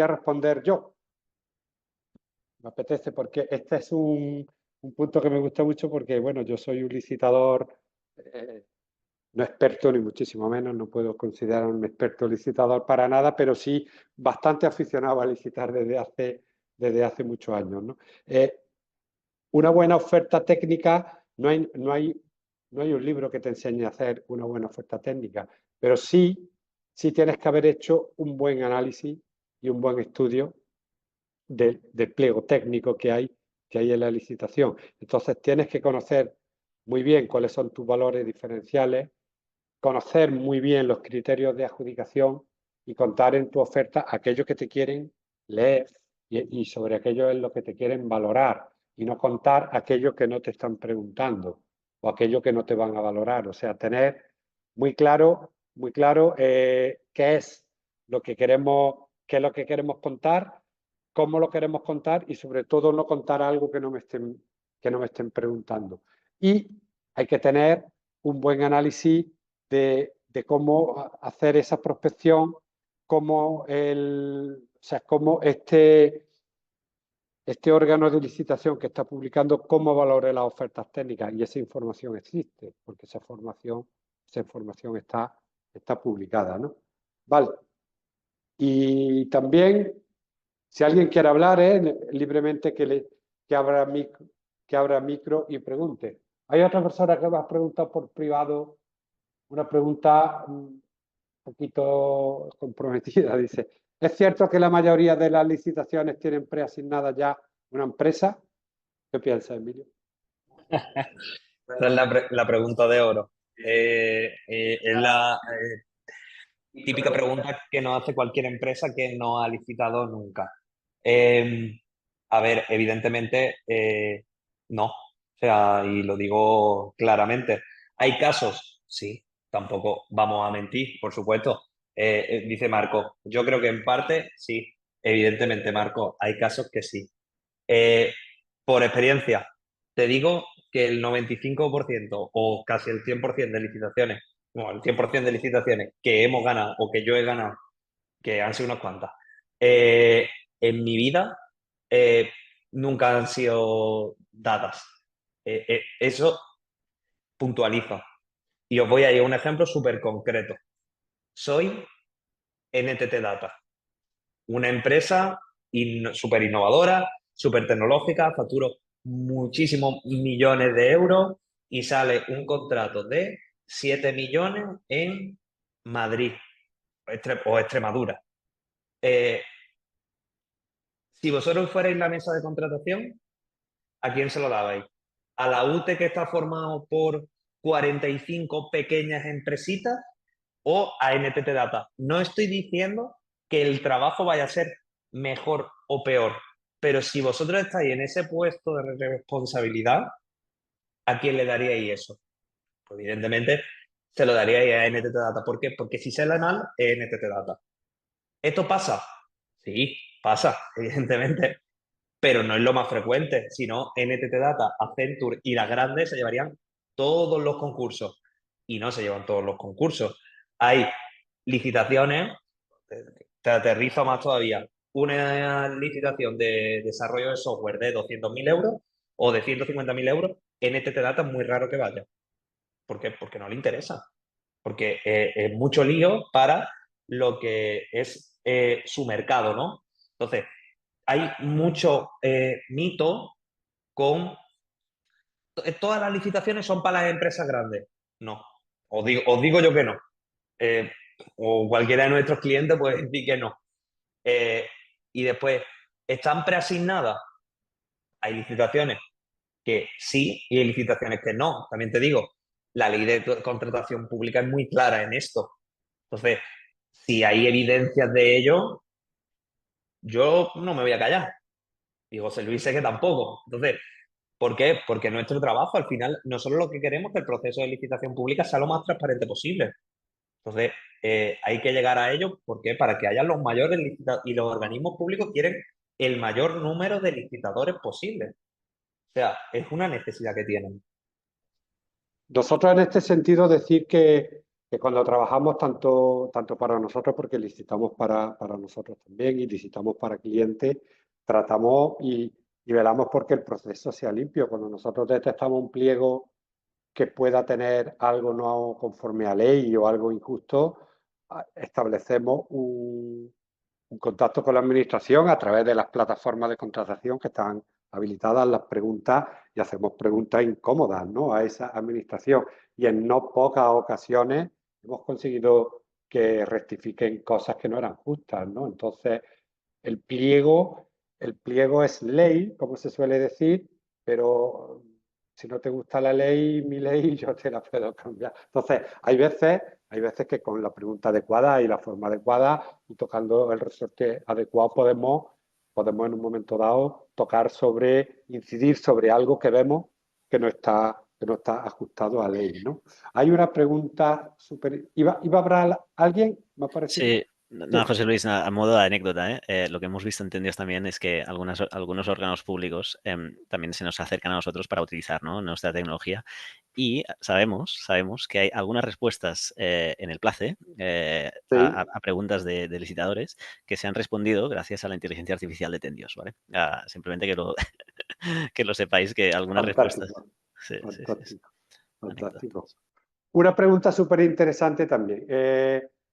a responder yo. Me apetece porque este es un punto que me gusta mucho porque, bueno, yo soy un licitador no experto ni muchísimo menos, no puedo considerarme un experto licitador para nada, pero sí bastante aficionado a licitar desde hace muchos años, ¿no? Una buena oferta técnica, no hay un libro que te enseñe a hacer una buena oferta técnica, pero sí tienes que haber hecho un buen análisis y un buen estudio del pliego técnico que hay en la licitación. Entonces tienes que conocer muy bien cuáles son tus valores diferenciales, conocer muy bien los criterios de adjudicación y contar en tu oferta aquello que te quieren leer y sobre aquello es lo que te quieren valorar y no contar aquello que no te están preguntando o aquello que no te van a valorar. O sea, tener muy claro qué es lo que queremos contar, cómo lo queremos contar y sobre todo no contar algo que no me estén preguntando. Y hay que tener un buen análisis de cómo hacer esa prospección, cómo este órgano de licitación que está publicando, cómo valore las ofertas técnicas. Y esa información existe, porque esa información está publicada, ¿no? Vale. Y también, si alguien quiere hablar, libremente que abra micro y pregunte. Hay otra persona que me ha preguntado por privado una pregunta un poquito comprometida. Dice: ¿es cierto que la mayoría de las licitaciones tienen preasignada ya una empresa? ¿Qué piensas, Emilio? Esa es la pregunta de oro. Es la típica pregunta que nos hace cualquier empresa que no ha licitado nunca. A ver, evidentemente no. O sea, y lo digo claramente. ¿Hay casos? Sí, tampoco vamos a mentir, por supuesto. Dice Marco, yo creo que en parte sí. Evidentemente, Marco, hay casos que sí. Por experiencia, te digo que el 95% o casi el 100% de licitaciones, bueno, el 100% de licitaciones que hemos ganado o que yo he ganado, que han sido unas cuantas, en mi vida nunca han sido dadas. Eso puntualiza. Y os voy a ir a un ejemplo súper concreto. Soy NTT Data, una empresa súper innovadora, súper tecnológica, facturo muchísimos millones de euros y sale un contrato de 7 millones en Madrid o Extremadura. Si vosotros fuerais la mesa de contratación, ¿a quién se lo dabais? ¿A la UTE que está formado por 45 pequeñas empresitas o a NTT Data? No estoy diciendo que el trabajo vaya a ser mejor o peor, pero si vosotros estáis en ese puesto de responsabilidad, ¿a quién le daríais eso? Pues evidentemente se lo daríais a NTT Data. ¿Por qué? Porque si sale mal, es NTT Data. ¿Esto pasa? Sí, pasa, evidentemente, pero no es lo más frecuente, sino NTT Data, Accenture y las grandes se llevarían todos los concursos y no se llevan todos los concursos. Hay licitaciones, te aterrizo más todavía, una licitación de desarrollo de software de 200.000 euros o de 150.000 euros, NTT Data es muy raro que vaya. ¿Por qué? Porque no le interesa, porque es mucho lío para lo que es su mercado, ¿no? Entonces, hay mucho mito con todas las licitaciones son para las empresas grandes. No, os digo yo que no. Eh, o cualquiera de nuestros clientes puede decir que no. Eh, y después, ¿están preasignadas? Hay licitaciones que sí y hay licitaciones que no. También te digo, la ley de contratación pública es muy clara en esto. Entonces, si hay evidencias de ello, yo no me voy a callar. Y José Luis sé que tampoco. Entonces, ¿por qué? Porque nuestro trabajo, al final, nosotros lo que queremos es que el proceso de licitación pública sea lo más transparente posible. Entonces, hay que llegar a ello, ¿por qué? Para que haya los mayores y los organismos públicos quieren el mayor número de licitadores posible. O sea, es una necesidad que tienen. Nosotros en este sentido decir que cuando trabajamos tanto para nosotros, porque licitamos para nosotros también y licitamos para clientes, tratamos y velamos porque el proceso sea limpio. Cuando nosotros detectamos un pliego que pueda tener algo no conforme a ley o algo injusto, establecemos un contacto con la administración a través de las plataformas de contratación que están habilitadas las preguntas y hacemos preguntas incómodas, ¿no?, a esa administración. Y en no pocas ocasiones hemos conseguido que rectifiquen cosas que no eran justas, ¿no? Entonces, el pliego es ley, como se suele decir, pero si no te gusta la ley, mi ley, yo te la puedo cambiar. Entonces, hay veces que con la pregunta adecuada y la forma adecuada y tocando el resorte adecuado podemos en un momento dado incidir sobre algo que vemos que no está ajustado a ley, ¿no? Hay una pregunta súper... ¿Iba a hablar alguien? Me ha parecido. Sí, nada, José Luis, a modo de anécdota, lo que hemos visto en Tendios también es que algunos órganos públicos también se nos acercan a nosotros para utilizar, ¿no?, nuestra tecnología y sabemos que hay algunas respuestas en el PLACE Sí. a preguntas de licitadores que se han respondido gracias a la inteligencia artificial de Tendios, ¿vale? Simplemente que lo sepáis que algunas respuestas... Fantástico, Sí, sí, sí, sí. fantástico, fantástico. Anécdotas. Una pregunta súper interesante también.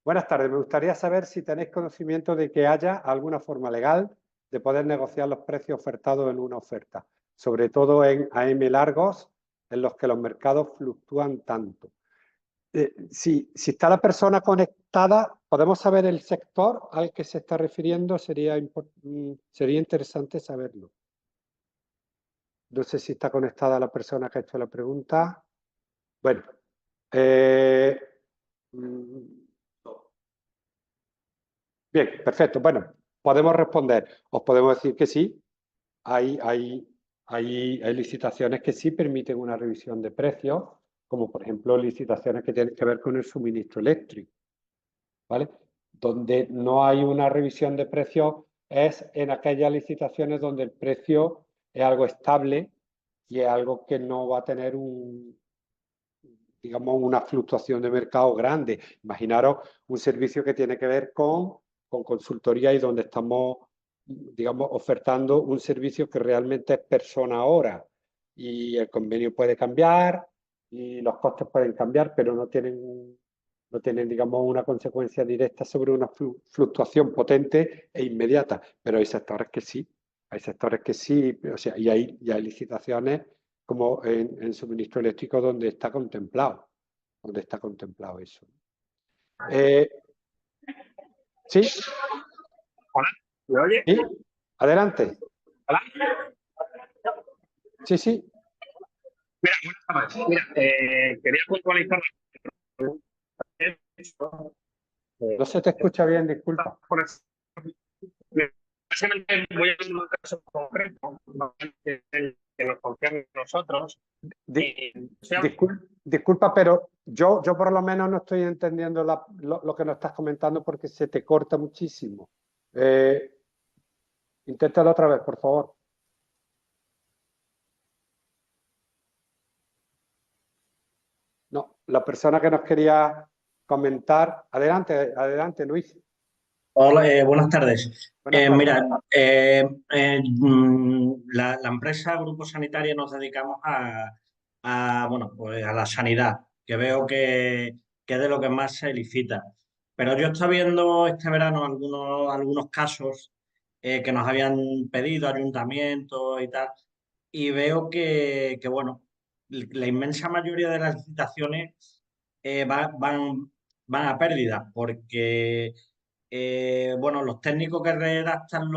Buenas tardes, me gustaría saber si tenéis conocimiento de que haya alguna forma legal de poder negociar los precios ofertados en una oferta, sobre todo en AM largos, en los que los mercados fluctúan tanto. Si está la persona conectada, ¿podemos saber el sector al que se está refiriendo? Sería interesante saberlo. No sé si está conectada la persona que ha hecho la pregunta. Bueno, bien, perfecto. Bueno, podemos responder. Os podemos decir que sí. Hay licitaciones que sí permiten una revisión de precios, como por ejemplo licitaciones que tienen que ver con el suministro eléctrico, ¿vale? Donde no hay una revisión de precios es en aquellas licitaciones donde el precio es algo estable y es algo que no va a tener digamos, una fluctuación de mercado grande. Imaginaros un servicio que tiene que ver con consultoría y donde estamos, digamos, ofertando un servicio que realmente es persona hora y el convenio puede cambiar y los costes pueden cambiar, pero no tienen, digamos, una consecuencia directa sobre una fluctuación potente e inmediata. Pero hay sectores que sí, o sea, y hay licitaciones como en suministro eléctrico donde está contemplado eso. ¿Sí? Hola, ¿me oye? ¿Sí? Adelante. Hola. Sí, sí. Mira, buenas tardes. Mira, quería puntualizar No se te escucha bien, disculpa. básicamente voy a hacer un caso concreto que nos concierne a nosotros. Di- disculpa, pero yo por lo menos no estoy entendiendo lo que nos estás comentando porque se te corta muchísimo. Inténtalo otra vez, por favor. No, la persona que nos quería comentar. Adelante, adelante, Luis. Hola, buenas tardes. Buenas tardes. Mira, la empresa Grupo Sanitario nos dedicamos bueno, pues a la sanidad, que veo que es de lo que más se licita. Pero yo estoy viendo este verano algunos casos que nos habían pedido ayuntamientos y tal, y veo bueno, la inmensa mayoría de las licitaciones van a pérdida, porque bueno, los técnicos que redactan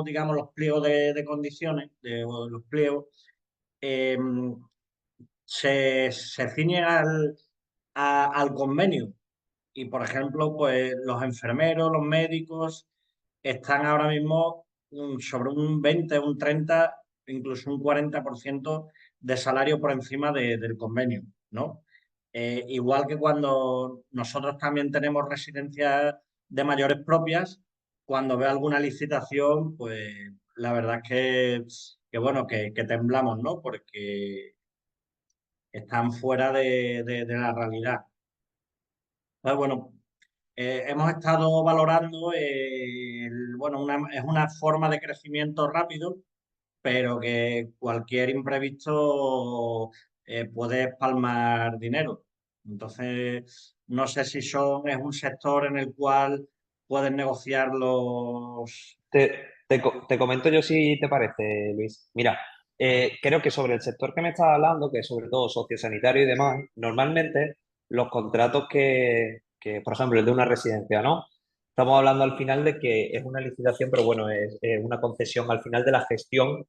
digamos, los pliegos de condiciones, o los pliegos, eh, se ciñen al convenio. Y, por ejemplo, pues los enfermeros, los médicos están ahora mismo sobre un 20, un 30, incluso un 40% de salario por encima del convenio, ¿no? Igual que cuando nosotros también tenemos residencias de mayores propias, cuando veo alguna licitación, pues la verdad es que bueno, que temblamos, ¿no? Porque están fuera de la realidad. Entonces, bueno, hemos estado valorando, bueno, es una forma de crecimiento rápido, pero que cualquier imprevisto puede espalmar dinero. Entonces, no sé si es un sector en el cual pueden negociar los... Te comento yo si te parece, Luis. Mira, creo que sobre el sector que me estás hablando, que es sobre todo sociosanitario y demás, normalmente los contratos por ejemplo, el de una residencia, ¿no? Estamos hablando al final de que es una licitación, pero bueno, es una concesión al final de la gestión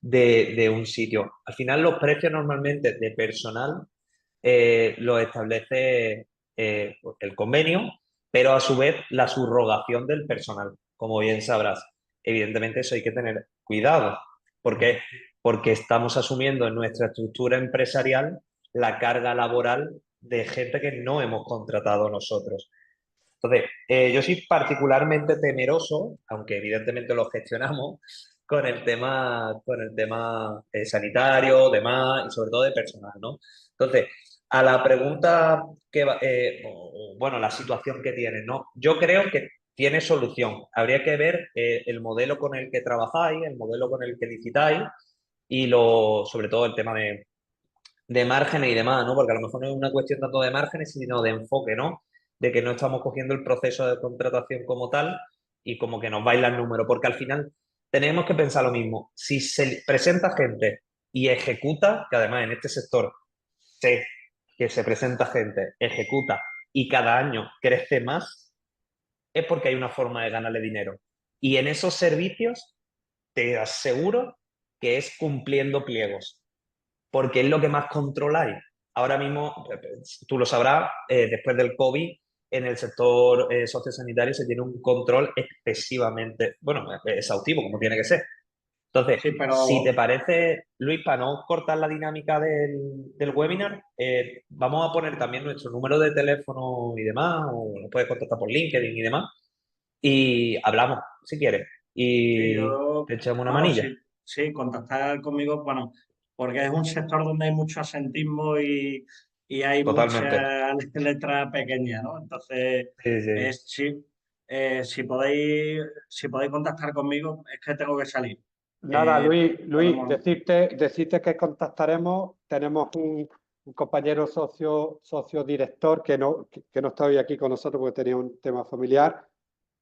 de un sitio. Al final los precios normalmente de personal los establece el convenio, pero a su vez la subrogación del personal, como bien sabrás. Evidentemente eso hay que tener cuidado. ¿Por qué? Porque estamos asumiendo en nuestra estructura empresarial la carga laboral de gente que no hemos contratado nosotros. Entonces, yo soy particularmente temeroso, aunque evidentemente lo gestionamos, con el tema sanitario, demás, y sobre todo de personal, ¿no? Entonces, a la pregunta bueno, la situación que tiene, ¿no? Yo creo que tiene solución. Habría que ver el modelo con el que trabajáis, el modelo con el que licitáis y sobre todo el tema de márgenes y demás, ¿no? Porque a lo mejor no es una cuestión tanto de márgenes, sino de enfoque, ¿no? De que no estamos cogiendo el proceso de contratación como tal y como que nos baila el número, porque al final tenemos que pensar lo mismo. Si se presenta gente y ejecuta, que además en este sector sé que se presenta gente, ejecuta y cada año crece más, es porque hay una forma de ganarle dinero. Y en esos servicios te aseguro que es cumpliendo pliegos porque es lo que más controláis. Ahora mismo, tú lo sabrás, después del COVID, en el sector sociosanitario se tiene un control excesivamente, bueno, exhaustivo, como tiene que ser. Entonces, Sí, pero... si te parece, Luis, para no cortar la dinámica del webinar, vamos a poner también nuestro número de teléfono y demás, o nos puedes contactar por LinkedIn y demás, y hablamos, si quieres, Sí, y te echamos una vamos, manilla. sí, sí, contactar conmigo, bueno, porque es un sector donde hay mucho asentismo y hay Totalmente. mucha letra pequeña, ¿no? Entonces, Sí, sí. sí, si podéis contactar conmigo, es que tengo que salir. Nada, Luis, Podemos... decirte que contactaremos. Tenemos un compañero socio director que no está hoy aquí con nosotros porque tenía un tema familiar,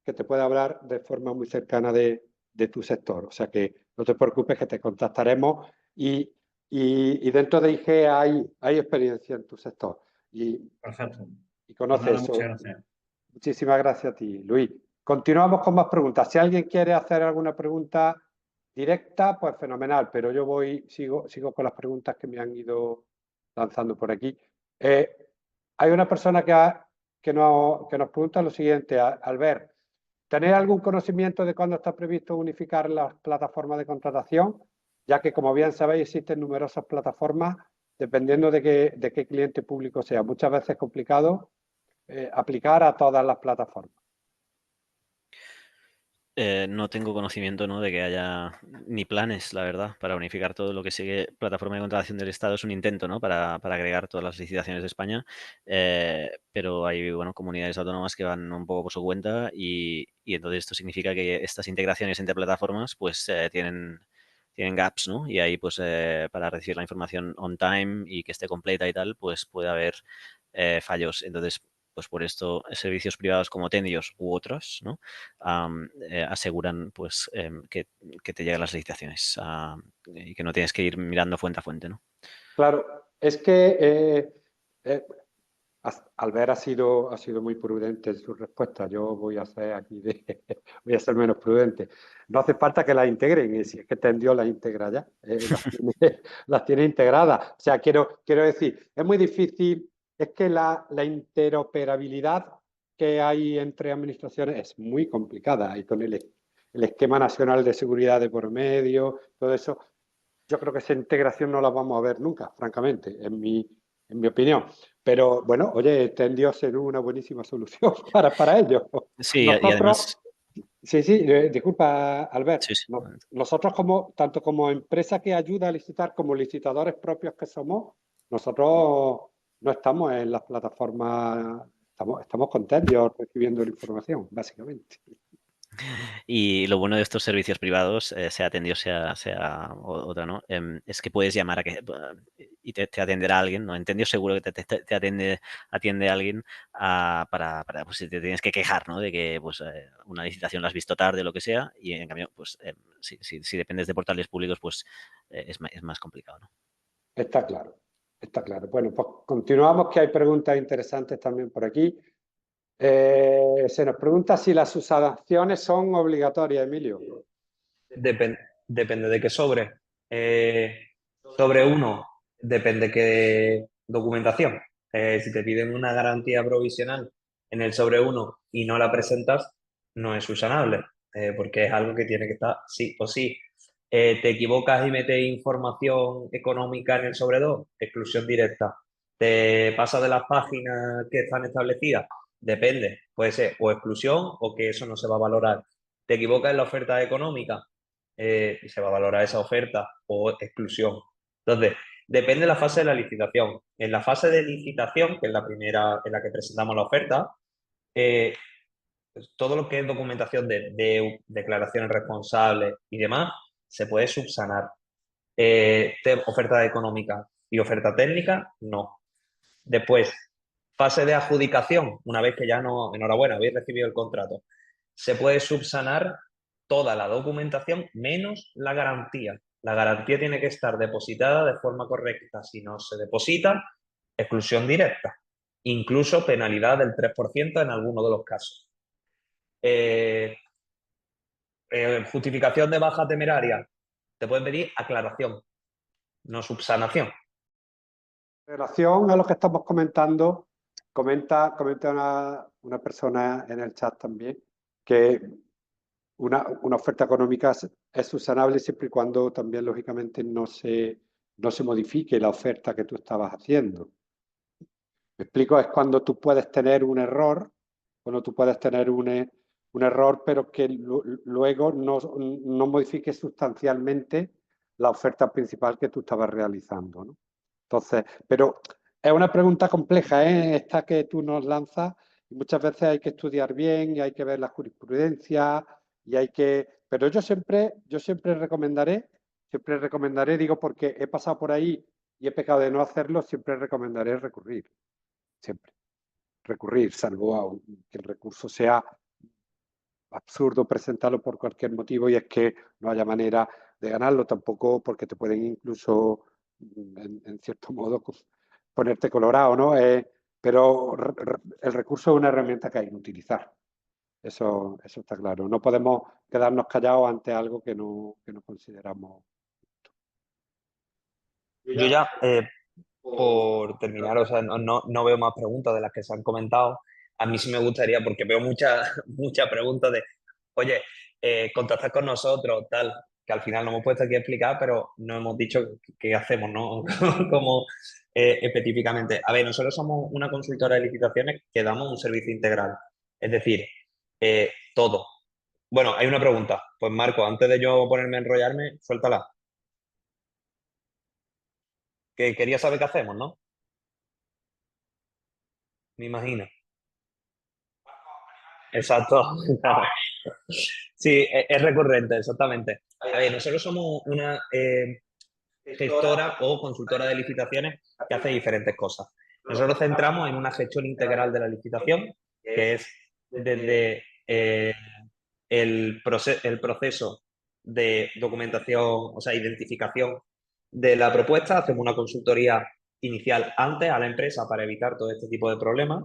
que te puede hablar de forma muy cercana de tu sector. O sea que no te preocupes, que te contactaremos y dentro de IG hay experiencia en tu sector Perfecto. y Pues conoce nada, eso. muchas gracias. Muchísimas gracias a ti, Luis. Continuamos con más preguntas. Si alguien quiere hacer alguna pregunta, directa, pues fenomenal, pero yo sigo con las preguntas que me han ido lanzando por aquí. Hay una persona que nos pregunta lo siguiente, Albert, ¿tenéis algún conocimiento de cuándo está previsto unificar las plataformas de contratación? Ya que, como bien sabéis, existen numerosas plataformas dependiendo de qué cliente público sea. Muchas veces es complicado aplicar a todas las plataformas. No tengo conocimiento, ¿no?, de que haya ni planes, la verdad, para unificar todo lo que sigue plataforma de contratación del Estado. Es un intento, ¿no?, para agregar todas las licitaciones de España, pero hay, bueno, comunidades autónomas que van un poco por su cuenta y entonces esto significa que estas integraciones entre plataformas pues tienen gaps, ¿no? Y ahí pues para recibir la información on time y que esté completa y tal, pues puede haber fallos. Entonces, pues por esto servicios privados como Tendios u otros, ¿no?, aseguran pues que te lleguen las licitaciones y que no tienes que ir mirando fuente a fuente, ¿no? Claro, es que Albert ha sido muy prudente en su respuesta. Yo voy a ser aquí voy a ser menos prudente. No hace falta que las integren, si es que Tendio las integra ya, las tiene integradas. O sea, quiero decir, es muy difícil, es que la interoperabilidad que hay entre administraciones es muy complicada y con el esquema nacional de seguridad de por medio, todo eso, yo creo que esa integración no la vamos a ver nunca, francamente, en mi opinión. Pero bueno, oye, Tendio ser una buenísima solución para ello. Sí, y Nosotros, además, sí, disculpa, Albert, sí, sí. nosotros tanto como empresa que ayuda a licitar como licitadores propios que somos, nosotros no estamos en las plataformas, estamos con Tendio recibiendo la información, básicamente. Y lo bueno de estos servicios privados, sea Tendio, sea otra, ¿no? Es que puedes llamar y te atenderá alguien, ¿no? En Tendio seguro que te atiende alguien pues si te tienes que quejar, ¿no?, de que pues una licitación la has visto tarde o lo que sea, y en cambio, pues si dependes de portales públicos, pues es más complicado, ¿no? Está claro, está claro. Bueno, pues continuamos, que hay preguntas interesantes también por aquí. Se nos pregunta si las subsanciones son obligatorias, Emilio. Depende de qué sobre. Sobre uno, depende qué documentación. Si te piden una garantía provisional en el sobre uno y no la presentas, no es subsanable, porque es algo que tiene que estar sí o sí. Te equivocas y metes información económica en el sobre 2, exclusión directa. Te pasas de las páginas que están establecidas, depende, puede ser o exclusión o que eso no se va a valorar. Te equivocas en la oferta económica, se va a valorar esa oferta o exclusión. Entonces, depende de la fase de la licitación. En la fase de licitación, que es la primera en la que presentamos la oferta, pues todo lo que es documentación de declaraciones responsables y demás, se puede subsanar. Oferta económica y oferta técnica, no. Después, fase de adjudicación, una vez que ya no, enhorabuena, habéis recibido el contrato, se puede subsanar toda la documentación menos la garantía. La garantía tiene que estar depositada de forma correcta. Si no se deposita, exclusión directa. Incluso penalidad del 3% en alguno de los casos. Justificación de baja temeraria. Te pueden pedir aclaración, no subsanación. En relación a lo que estamos comentando, comenta una persona en el chat también que una oferta económica es subsanable siempre y cuando también, lógicamente, no se modifique la oferta que tú estabas haciendo. Me explico, es cuando tú puedes tener un error, pero que luego no modifique sustancialmente la oferta principal que tú estabas realizando, ¿no? Entonces, pero es una pregunta compleja, ¿eh?, esta que tú nos lanzas, y muchas veces hay que estudiar bien y hay que ver la jurisprudencia pero yo siempre recomendaré, digo, porque he pasado por ahí y he pecado de no hacerlo, siempre recomendaré recurrir, siempre. Recurrir, salvo que el recurso sea absurdo presentarlo por cualquier motivo y es que no haya manera de ganarlo, tampoco porque te pueden incluso, en cierto modo, ponerte colorado, ¿no? Pero el recurso es una herramienta que hay que utilizar. Eso está claro. No podemos quedarnos callados ante algo que no consideramos. Yo ya, por terminar, o sea, no veo más preguntas de las que se han comentado. A mí sí me gustaría, porque veo muchas preguntas de, oye, contactad con nosotros, tal, que al final no hemos puesto aquí a explicar, pero no hemos dicho qué hacemos, ¿no? Como específicamente. A ver, nosotros somos una consultora de licitaciones que damos un servicio integral. Es decir, todo. Bueno, hay una pregunta. Pues Marco, antes de yo ponerme a enrollarme, suéltala. Que quería saber qué hacemos, ¿no? Me imagino. Exacto. Sí, es recurrente, exactamente. A ver, nosotros somos una gestora o consultora de licitaciones que hace diferentes cosas. Nosotros centramos en una gestión integral de la licitación, que es desde el proceso de documentación, o sea, identificación de la propuesta, hacemos una consultoría inicial antes a la empresa para evitar todo este tipo de problemas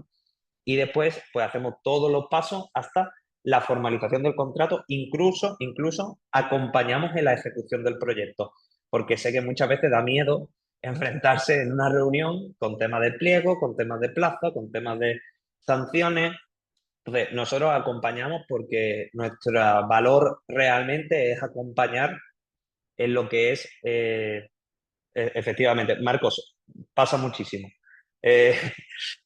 y después pues hacemos todos los pasos hasta la formalización del contrato, incluso acompañamos en la ejecución del proyecto, porque sé que muchas veces da miedo enfrentarse en una reunión con temas de pliego, con temas de plazo, con temas de sanciones. Entonces, nosotros acompañamos porque nuestro valor realmente es acompañar en lo que es, efectivamente, Marcos, pasa muchísimo, eh,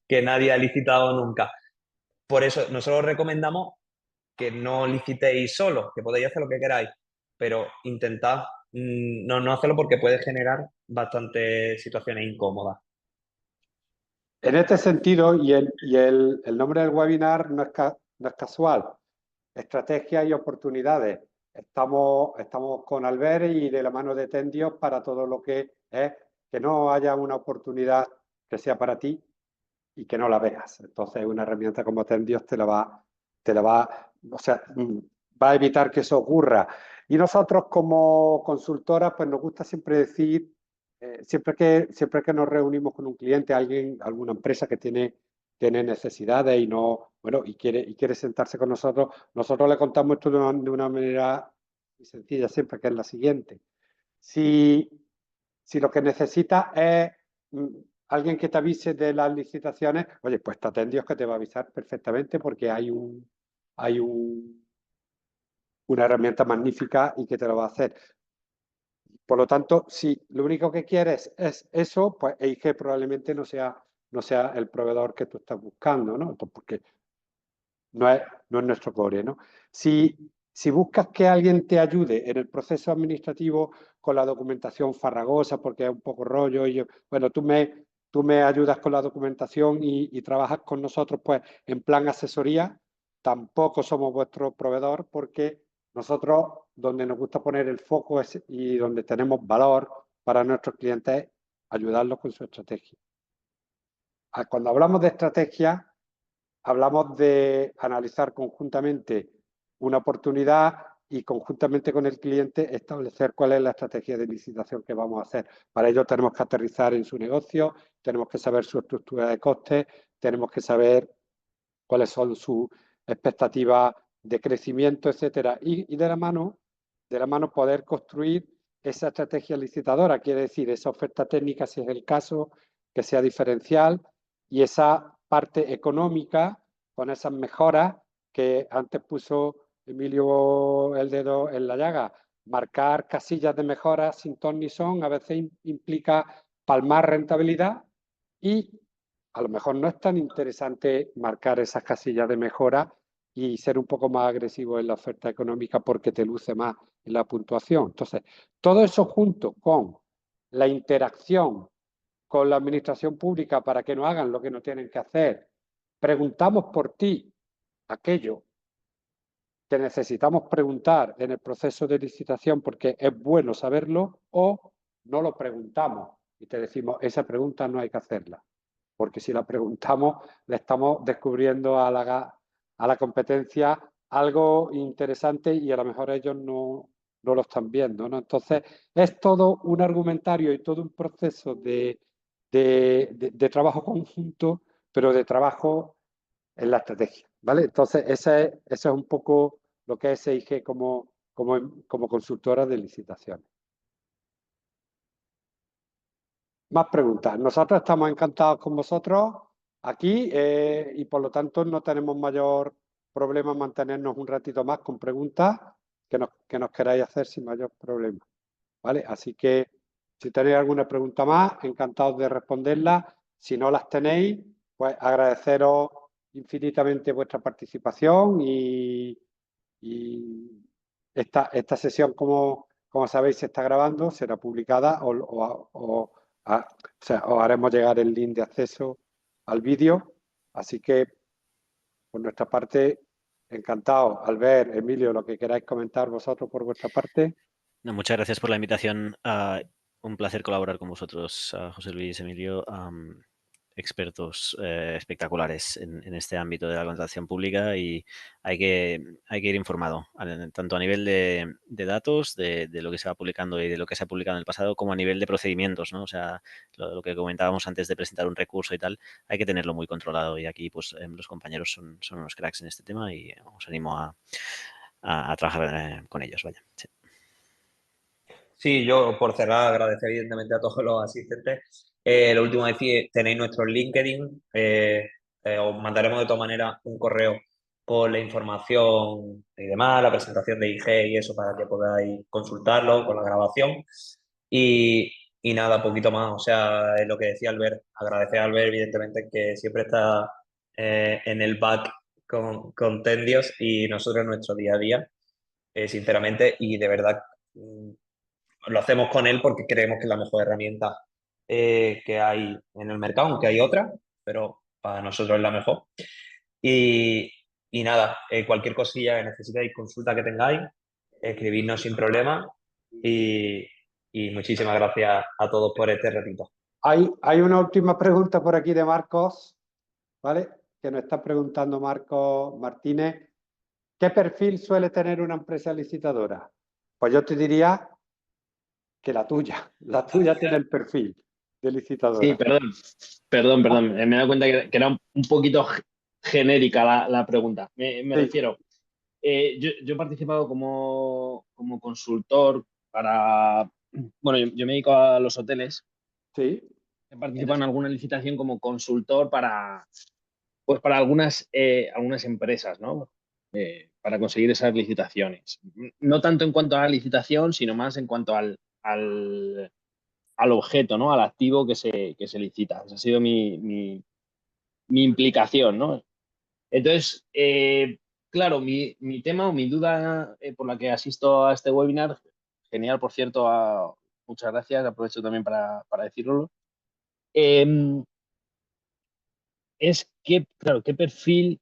que nadie ha licitado nunca. Por eso, nosotros recomendamos que no licitéis solo, que podéis hacer lo que queráis, pero intentad no hacerlo porque puede generar bastantes situaciones incómodas. En este sentido, el nombre del webinar no es casual. Estrategias y oportunidades. Estamos con Albert y de la mano de Tendios para todo lo que es que no haya una oportunidad que sea para ti y que no la veas. Entonces, una herramienta como Tendios te la va, o sea, va a evitar que eso ocurra. Y nosotros como consultoras, pues nos gusta siempre decir, siempre que nos reunimos con un cliente, alguna empresa que tiene necesidades y no, bueno, y quiere sentarse con nosotros, nosotros le contamos esto de una manera muy sencilla siempre, que es la siguiente. Si lo que necesitas es alguien que te avise de las licitaciones, oye, pues te Dios que te va a avisar perfectamente porque hay una herramienta magnífica y que te lo va a hacer. Por lo tanto, si lo único que quieres es eso, pues EIG probablemente no sea el proveedor que tú estás buscando, ¿no? Entonces, porque no es nuestro core, ¿no? Si buscas que alguien te ayude en el proceso administrativo con la documentación farragosa, porque es un poco rollo, y bueno, tú me ayudas con la documentación y trabajas con nosotros, pues en plan asesoría, tampoco somos vuestro proveedor, porque nosotros donde nos gusta poner el foco y donde tenemos valor para nuestros clientes es ayudarlos con su estrategia. Cuando hablamos de estrategia, hablamos de analizar conjuntamente una oportunidad y conjuntamente con el cliente establecer cuál es la estrategia de licitación que vamos a hacer. Para ello tenemos que aterrizar en su negocio, tenemos que saber su estructura de costes, tenemos que saber cuáles son sus expectativas de crecimiento, etcétera, y de la mano poder construir esa estrategia licitadora, quiere decir esa oferta técnica, si es el caso, que sea diferencial, y esa parte económica con esas mejoras que antes puso Emilio el dedo en la llaga. Marcar casillas de mejoras sin ton ni son a veces implica palmar rentabilidad y a lo mejor no es tan interesante marcar esas casillas de mejora y ser un poco más agresivo en la oferta económica porque te luce más en la puntuación. Entonces, todo eso junto con la interacción con la administración pública para que no hagan lo que no tienen que hacer. Preguntamos por ti aquello que necesitamos preguntar en el proceso de licitación porque es bueno saberlo o no lo preguntamos y te decimos esa pregunta no hay que hacerla. Porque si la preguntamos, le estamos descubriendo a la competencia algo interesante y a lo mejor ellos no lo están viendo, ¿no? Entonces, es todo un argumentario y todo un proceso de trabajo conjunto, pero de trabajo en la estrategia, ¿vale? Entonces, eso es un poco lo que es EIG como consultora de licitaciones. Más preguntas. Nosotros estamos encantados con vosotros aquí y por lo tanto no tenemos mayor problema en mantenernos un ratito más con preguntas que nos queráis hacer sin mayor problema, ¿vale? Así que si tenéis alguna pregunta más, encantados de responderlas. Si no las tenéis, pues agradeceros infinitamente vuestra participación y esta sesión, como sabéis, se está grabando, será publicada o sea, os haremos llegar el link de acceso al vídeo. Así que, por nuestra parte, encantado. Albert, Emilio, lo que queráis comentar vosotros por vuestra parte. No, muchas gracias por la invitación. Un placer colaborar con vosotros, José Luis, Emilio, expertos espectaculares en este ámbito de la contratación pública y hay que ir informado, tanto a nivel de datos, de lo que se va publicando y de lo que se ha publicado en el pasado, como a nivel de procedimientos, ¿no? O sea, lo que comentábamos antes de presentar un recurso y tal, hay que tenerlo muy controlado y aquí pues los compañeros son unos cracks en este tema y os animo a trabajar con ellos, vaya. Sí. Sí, yo por cerrar, agradecer evidentemente a todos los asistentes. Lo último decir, tenéis nuestro LinkedIn, os mandaremos de todas maneras un correo con la información y demás, la presentación de IG y eso para que podáis consultarlo con la grabación. Y nada, poquito más. O sea, es lo que decía Albert, agradecer a Albert evidentemente que siempre está en el back con Tendios y nosotros en nuestro día a día, sinceramente, y de verdad lo hacemos con él porque creemos que es la mejor herramienta que hay en el mercado, aunque hay otras, pero para nosotros es la mejor. Y, y nada, cualquier cosilla que necesitéis, consulta que tengáis, escribidnos sin problema y muchísimas gracias a todos por este ratito. Hay una última pregunta por aquí de Marcos, ¿vale? Que nos está preguntando Marcos Martínez. ¿Qué perfil suele tener una empresa licitadora? Pues yo te diría que la tuya. La tuya tiene el perfil de licitadora. Sí, perdón. Me he dado cuenta que era un poquito genérica la pregunta. Me Sí. refiero, yo he participado como consultor para, bueno, yo me dedico a los hoteles. Sí. He participado en alguna licitación como consultor pues para algunas empresas, ¿no? Para conseguir esas licitaciones. No tanto en cuanto a la licitación, sino más en cuanto al objeto, ¿no? Al activo que se licita. Esa ha sido mi implicación, ¿no? Entonces, claro, mi tema o mi duda por la que asisto a este webinar, genial, por cierto, muchas gracias, aprovecho también para decirlo, es claro, qué perfil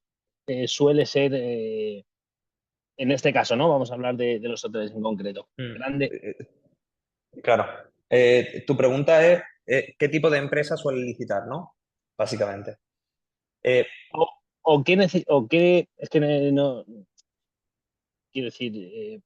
suele ser, en este caso, ¿no? Vamos a hablar de los hoteles en concreto. Grande. Claro. Tu pregunta es, ¿qué tipo de empresa suele licitar, no? Básicamente. O qué, es que no quiero decir,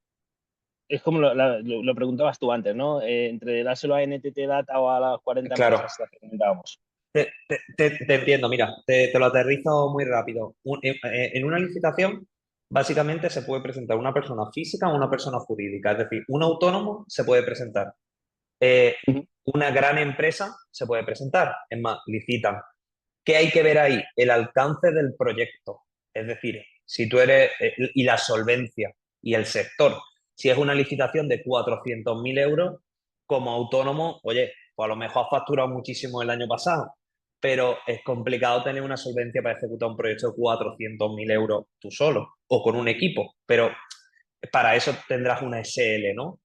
es como lo preguntabas tú antes, ¿no? Entre dárselo a NTT Data o a las 40 Claro. empresas que comentábamos. Te entiendo, mira, te lo aterrizo muy rápido. En una licitación, básicamente se puede presentar una persona física o una persona jurídica, es decir, un autónomo se puede presentar. Una gran empresa se puede presentar, es más, licitan. ¿Qué hay que ver ahí? El alcance del proyecto. Es decir, si tú eres, y la solvencia y el sector. Si es una licitación de 400.000 euros, como autónomo, oye, pues a lo mejor has facturado muchísimo el año pasado, pero es complicado tener una solvencia para ejecutar un proyecto de 400.000 euros tú solo o con un equipo, pero para eso tendrás una SL, ¿no?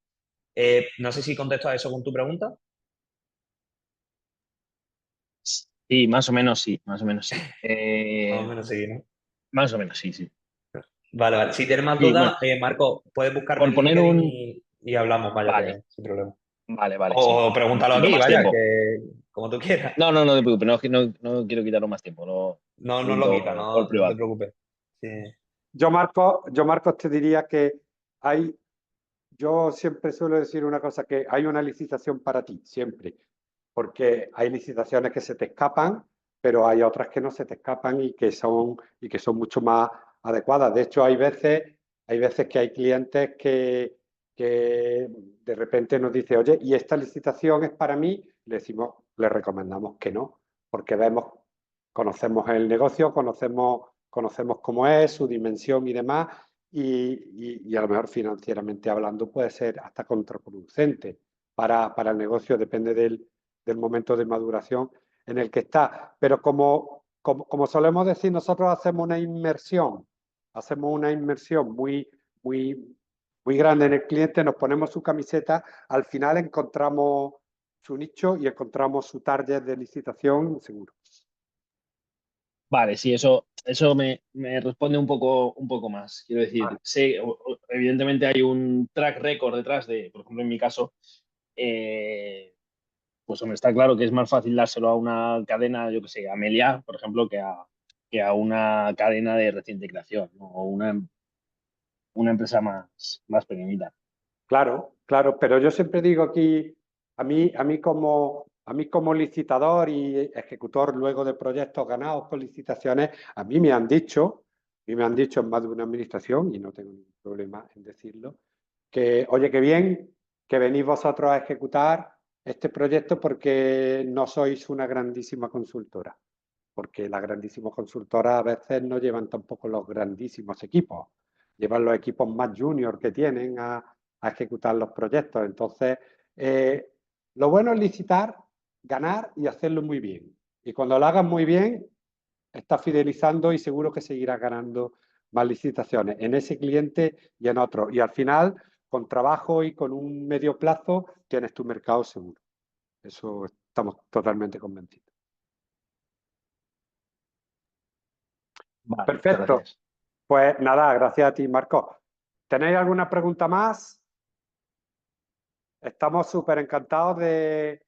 No sé si contesto a eso con tu pregunta. Sí, más o menos sí, más o menos sí. Más o menos sí, ¿no? Más o menos sí, sí. Vale, vale. Si tienes más Sí, dudas, bueno, Marco, puedes buscarme por en poner LinkedIn un... y hablamos, vaya, Vale, que sin problema. vale, sí. O pregúntalo Quito aquí, más vaya, tiempo. que como tú quieras. No te preocupes, no quiero quitaros más tiempo. Lo No lo quita, pregunto por no te privado. preocupes. Sí. Yo, Marcos, te diría que yo siempre suelo decir una cosa, que hay una licitación para ti, siempre, porque hay licitaciones que se te escapan, pero hay otras que no se te escapan y que son mucho más adecuadas. De hecho, hay veces que hay clientes que de repente nos dicen, oye, ¿y esta licitación es para mí? Le recomendamos que no, porque conocemos el negocio, conocemos cómo es, su dimensión y demás, y a lo mejor financieramente hablando puede ser hasta contraproducente para el negocio, depende del momento de maduración en el que está. Pero como solemos decir, nosotros hacemos una inmersión muy grande en el cliente, nos ponemos su camiseta, al final encontramos su nicho y encontramos su target de licitación seguro. Vale, sí, eso me responde un poco más. Quiero decir, sé, evidentemente hay un track record detrás de, por ejemplo, en mi caso, pues hombre, está claro que es más fácil dárselo a una cadena, yo que sé, a Meliá, por ejemplo, que a una cadena de reciente creación, ¿no? O una empresa más pequeñita. Claro, claro, pero yo siempre digo aquí, a mí como licitador y ejecutor luego de proyectos ganados con licitaciones, a mí me han dicho en más de una administración, y no tengo ningún problema en decirlo, que, oye, qué bien que venís vosotros a ejecutar este proyecto porque no sois una grandísima consultora, porque las grandísimas consultoras a veces no llevan tampoco los grandísimos equipos, llevan los equipos más junior que tienen a ejecutar los proyectos. Entonces, lo bueno es licitar, ganar y hacerlo muy bien. Y cuando lo hagas muy bien, estás fidelizando y seguro que seguirás ganando más licitaciones en ese cliente y en otros. Y al final, con trabajo y con un medio plazo, tienes tu mercado seguro. Eso estamos totalmente convencidos. Vale, muchas Perfecto. gracias. Pues nada, gracias a ti, Marco. ¿Tenéis alguna pregunta más? Estamos súper encantados de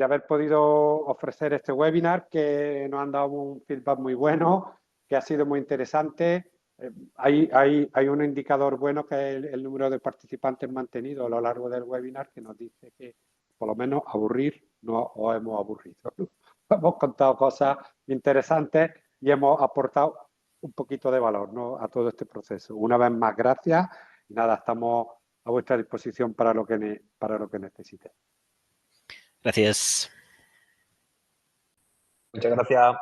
haber podido ofrecer este webinar, que nos han dado un feedback muy bueno, que ha sido muy interesante. Hay un indicador bueno que es el número de participantes mantenido a lo largo del webinar, que nos dice que por lo menos aburrir no os hemos aburrido. Hemos contado cosas interesantes y hemos aportado un poquito de valor, ¿no?, a todo este proceso. Una vez más, gracias. Y nada, estamos a vuestra disposición para lo que necesitéis. Gracias. Muchas gracias.